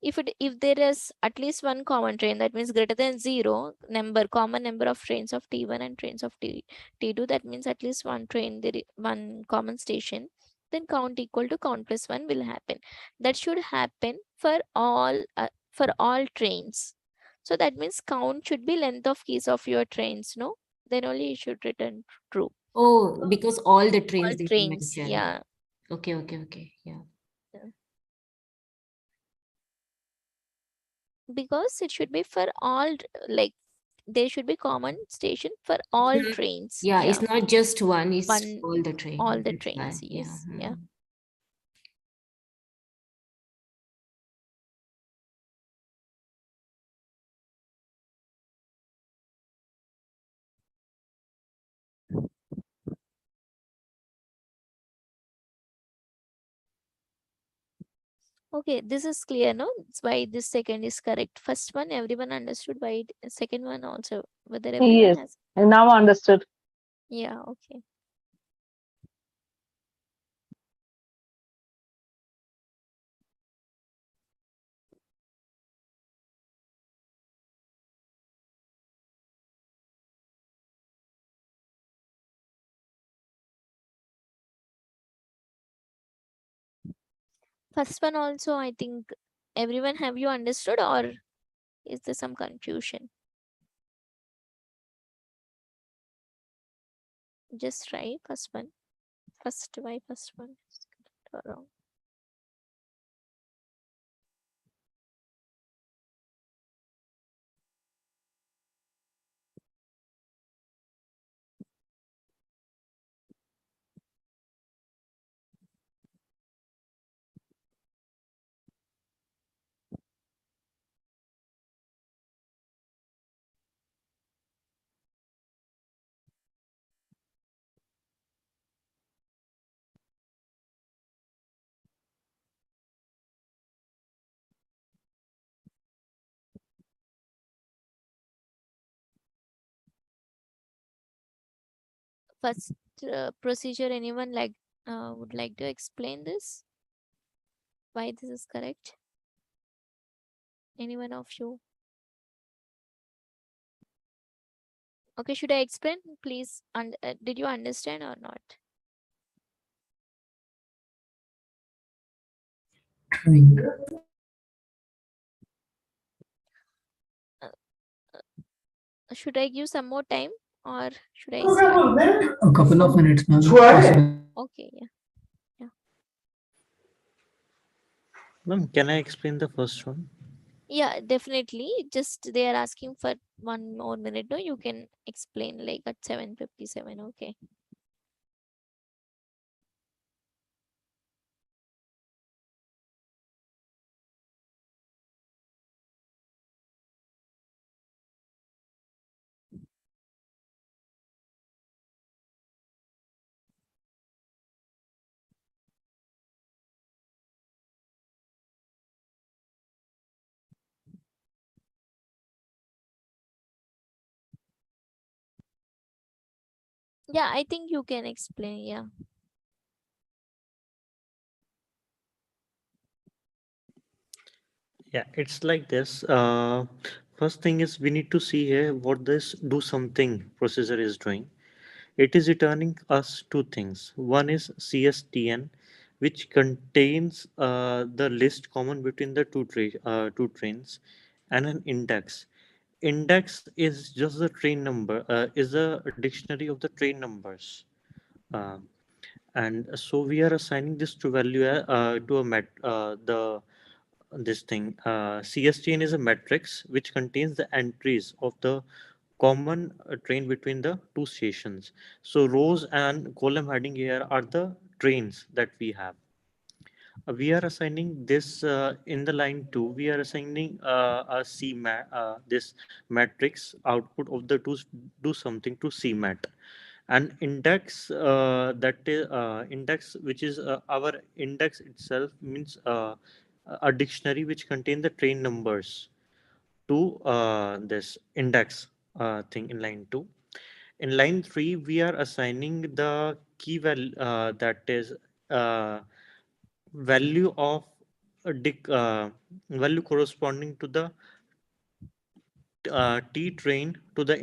If there is at least one common train, that means greater than zero number, common number of trains of T1 and trains of T2, that means at least one train, one common station, then count equal to count plus one will happen. That should happen for all trains. So that means count should be length of keys of your trains, no? Then only you should return true. Oh, because all the trains All they can trains, mention. yeah. Okay. Yeah. Because it should be for all, like there should be common station for all not- trains. Yeah, Yeah, it's not just one, it's one, all the train. all the That's trains. why, Yes, yeah. mm. Okay, this is clear, no? That's why this second is correct. First one, everyone understood. Why second one also, whether everyone Yes, has. I now understood. Yeah, okay. First one also, I think everyone, have you understood, or is there some confusion? Just try first one. Why first one is correct or wrong? First procedure, anyone would like to explain this? Why this is correct? Anyone of you? Okay, should I explain? Please, did you understand or not? Should I give some more time or should I start? A couple of minutes, ma'am. Okay, yeah. Ma'am, can I explain the first one? Yeah, definitely. Just they are asking for 1 more minute. No, you can explain like at 7:57. Okay. Yeah, I think you can explain. Yeah. Yeah, it's like this. First thing is we need to see here what this do something processor is doing. It is returning us two things. One is CSTN, which contains the list common between the two trains, and an index. Index is just the train number, is a dictionary of the train numbers. Uh, and so we are assigning this to value to a the this thing. CSTN is a matrix which contains the entries of the common train between the two stations. So rows and column heading here are the trains that we have. We are assigning this in the line 2. We are assigning this matrix output of the do something to CMAT. And index index, which is our index itself, means a dictionary which contain the train numbers to this index thing in line 2. In line 3, we are assigning the key value, that is uh, value of value corresponding to the T train to the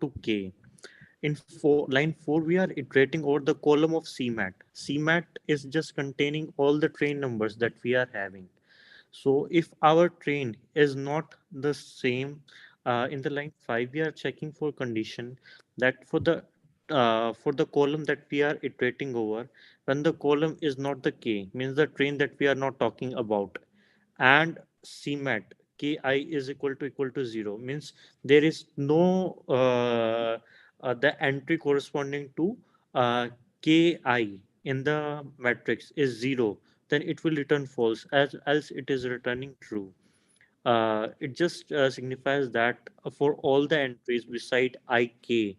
to K. In line 4, we are iterating over the column of CMAT. CMAT is just containing all the train numbers that we are having. So if our train is not the same, in the line 5, we are checking for condition that for the column that we are iterating over, when the column is not the K, means the train that we are not talking about, and CMAT Ki is equal to 0, means there is no the entry corresponding to Ki in the matrix is 0, then it will return false, as else it is returning true. It just signifies that for all the entries beside ik,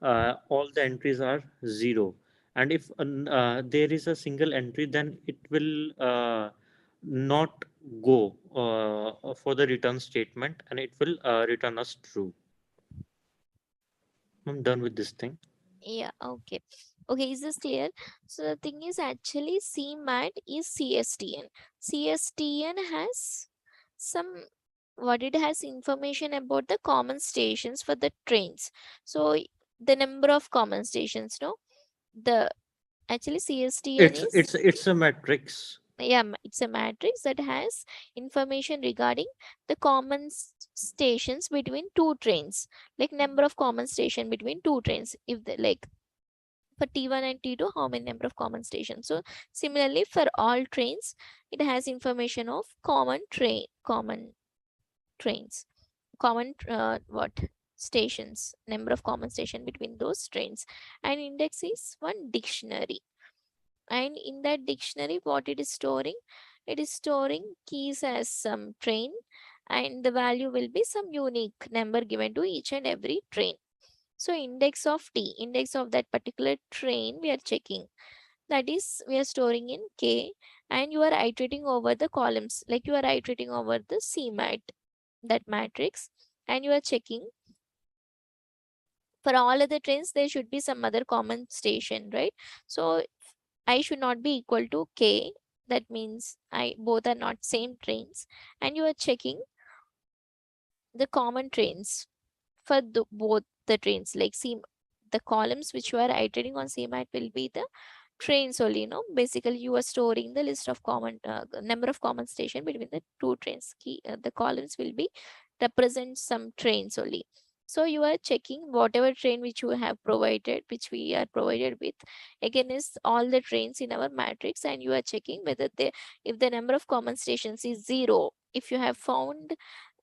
all the entries are 0. And if there is a single entry, then it will not go for the return statement, and it will return us true. I'm done with this thing. Yeah, okay. Okay, is this clear? So the thing is actually CMAT is CSTN. CSTN has some what it has information about the common stations for the trains. So the number of common stations, no? The actually CSTN is It's a matrix. yeah, it's a matrix that has information regarding the common stations between two trains, like number of common station between two trains. If the like for T1 and T2, how many number of common stations. So similarly for all trains, it has information of common trains, common what stations, number of common station between those trains. And index is one dictionary. And in that dictionary, what it is storing? It is storing keys as some train, and the value will be some unique number given to each and every train. So index of T, index of that particular train we are checking. That is, we are storing in K, and you are iterating over the columns, like you are iterating over the CMAT, that matrix, and you are checking for all other trains, there should be some other common station, right? So I should not be equal to K. That means both are not same trains, and you are checking the common trains for both the trains, like see the columns which you are iterating on CMAT will be the trains only. No, basically you are storing the list of common number of common station between the two trains. The columns will be represent some trains only. So you are checking whatever train which you have provided, which we are provided with, against all the trains in our matrix, and you are checking whether if the number of common stations is 0, if you have found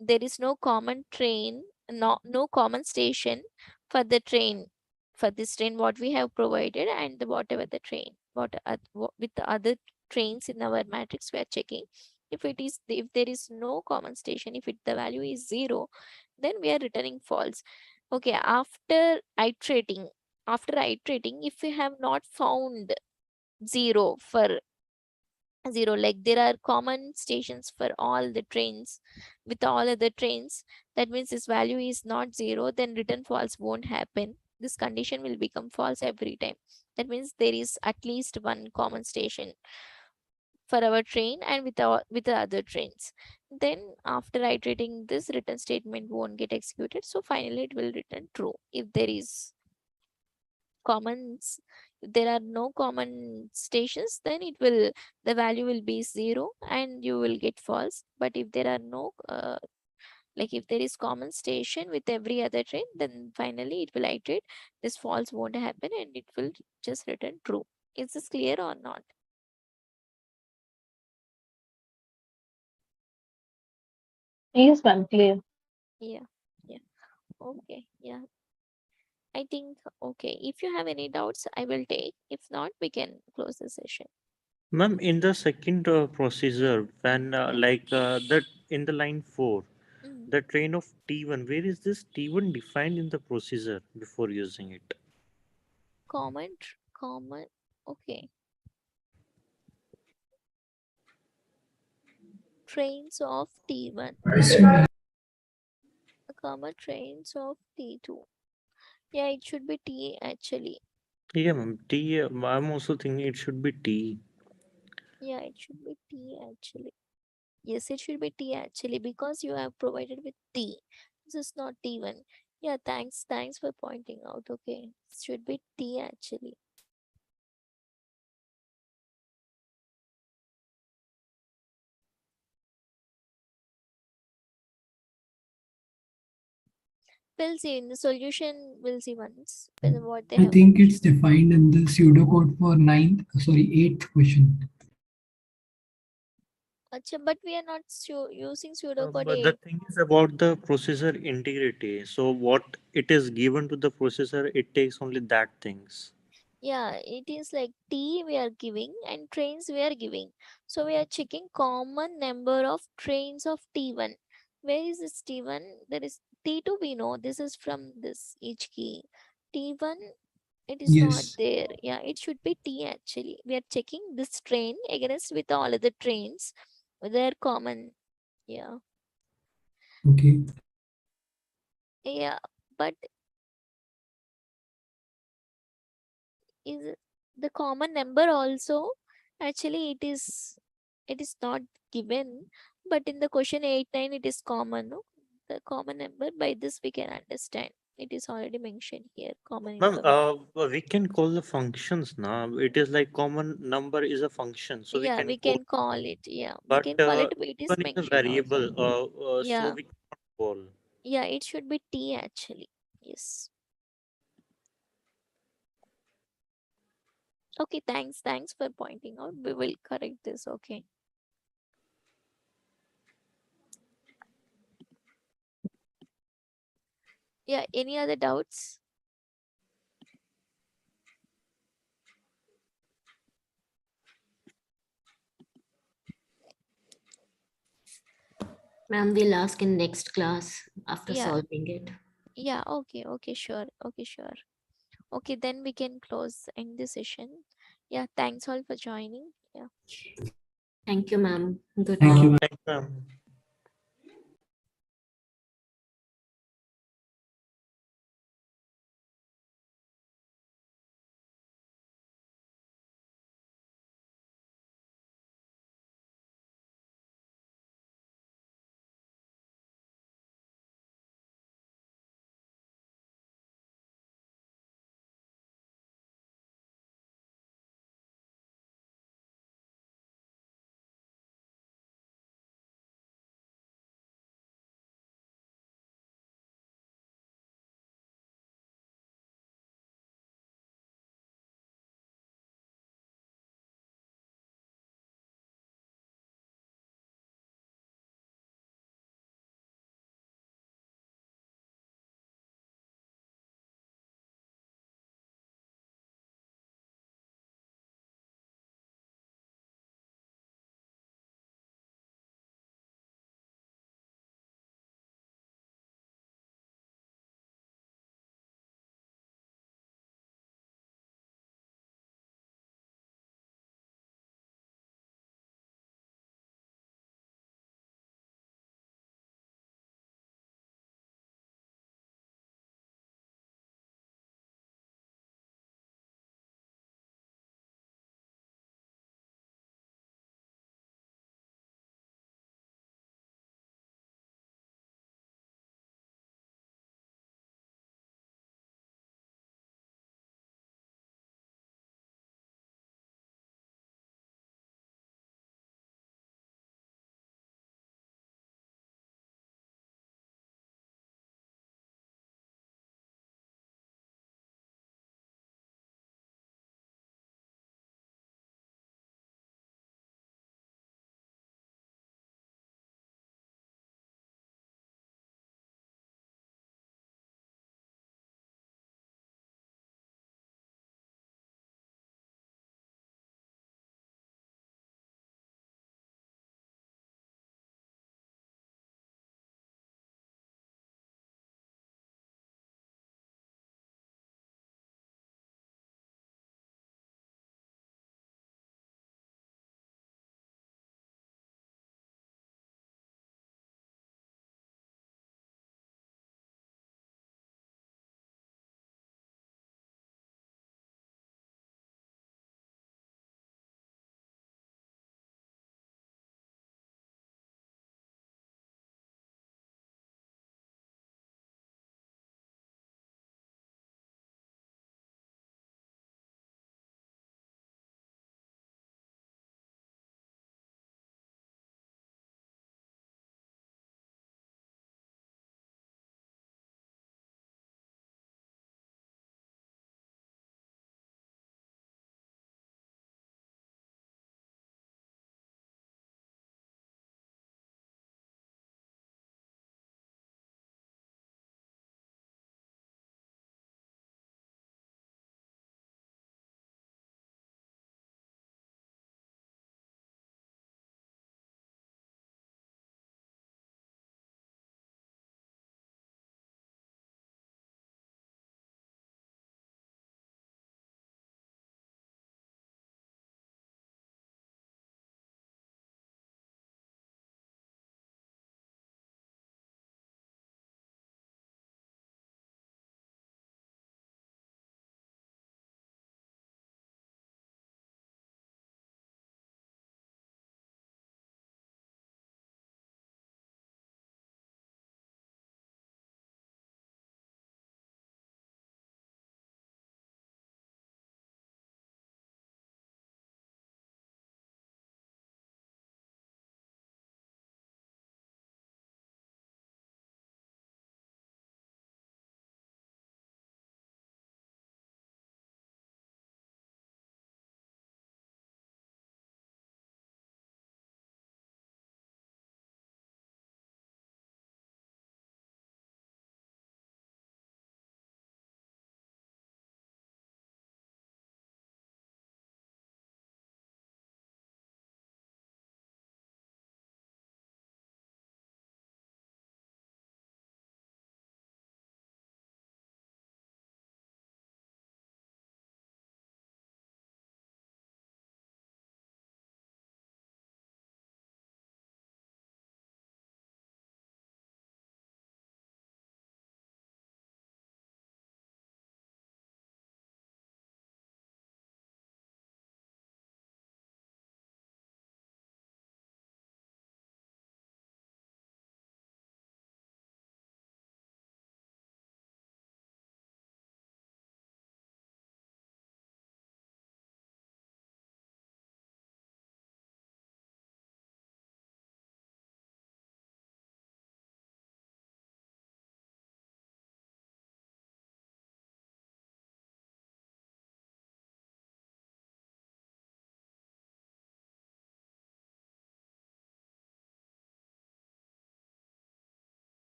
there is no common train, no common station for the train, for this train what we have provided, and whatever the train with the other trains in our matrix we are checking. If there is no common station, if the value is 0, then we are returning false. Okay, after iterating, if we have not found 0 for 0, like there are common stations for all the trains with all other trains, that means this value is not 0, then return false won't happen. This condition will become false every time. That means there is at least one common station for our train and with the other trains. Then after iterating, this return statement won't get executed, so finally it will return true. If there is there are no common stations, then the value will be 0 and you will get false. But if there are no like if there is common station with every other train, then finally it will iterate, this false won't happen and it will just return true. Is this clear or not? Yes, ma'am, clear. Yeah. Okay, yeah, I think okay. If you have any doubts, I will take. If not, we can close the session. Ma'am, in the second procedure, when that in the line 4, Mm. the train of T1, where is this T1 defined in the procedure before using it? Common, okay. Trains of T1, common trains of T2. Yeah, it should be T actually. Yeah, ma'am. T. I'm also thinking it should be T. Yeah, it should be T actually. Yes, it should be T actually because you have provided with T. This is not T1. Yeah, thanks for pointing out. Okay, it should be T actually. We'll see in the solution. We'll see once whether what they I have think mentioned. it's defined in the pseudocode for eighth question. Acha, but we are not using pseudocode But the 8. thing is about the processor integrity. So what it is given to the processor, it takes only that things. Yeah, it is like T we are giving and trains we are giving. So we are checking common number of trains of T1. Where is this T1? There is T2 we know. This is from this each key. T1, it is not Yes. there. Yeah, it should be T actually. We are checking this train against with all other trains. They're common. Yeah. Okay. Yeah, but is the common number also actually it is not given, but in the question 8-9 it is common, no? The common number, by this we can understand, it is already mentioned here, common Ma'am, information. we can call the functions now. It is like common number is a function, so we Yeah, can we call. can call it, yeah, we But can call it, but it is even is a mentioned also. variable, so Yeah, we cannot call. yeah, it should be T actually. Yes. Okay, thanks for pointing out, we will correct this. Okay. Yeah, any other doubts? Ma'am, we'll ask in next class after Yeah. solving it. Yeah, okay, sure. Okay, sure. Okay, then we can close end the session. Yeah, thanks all for joining. Yeah. Thank you, ma'am. Good Thank night. you. Thank you, ma'am.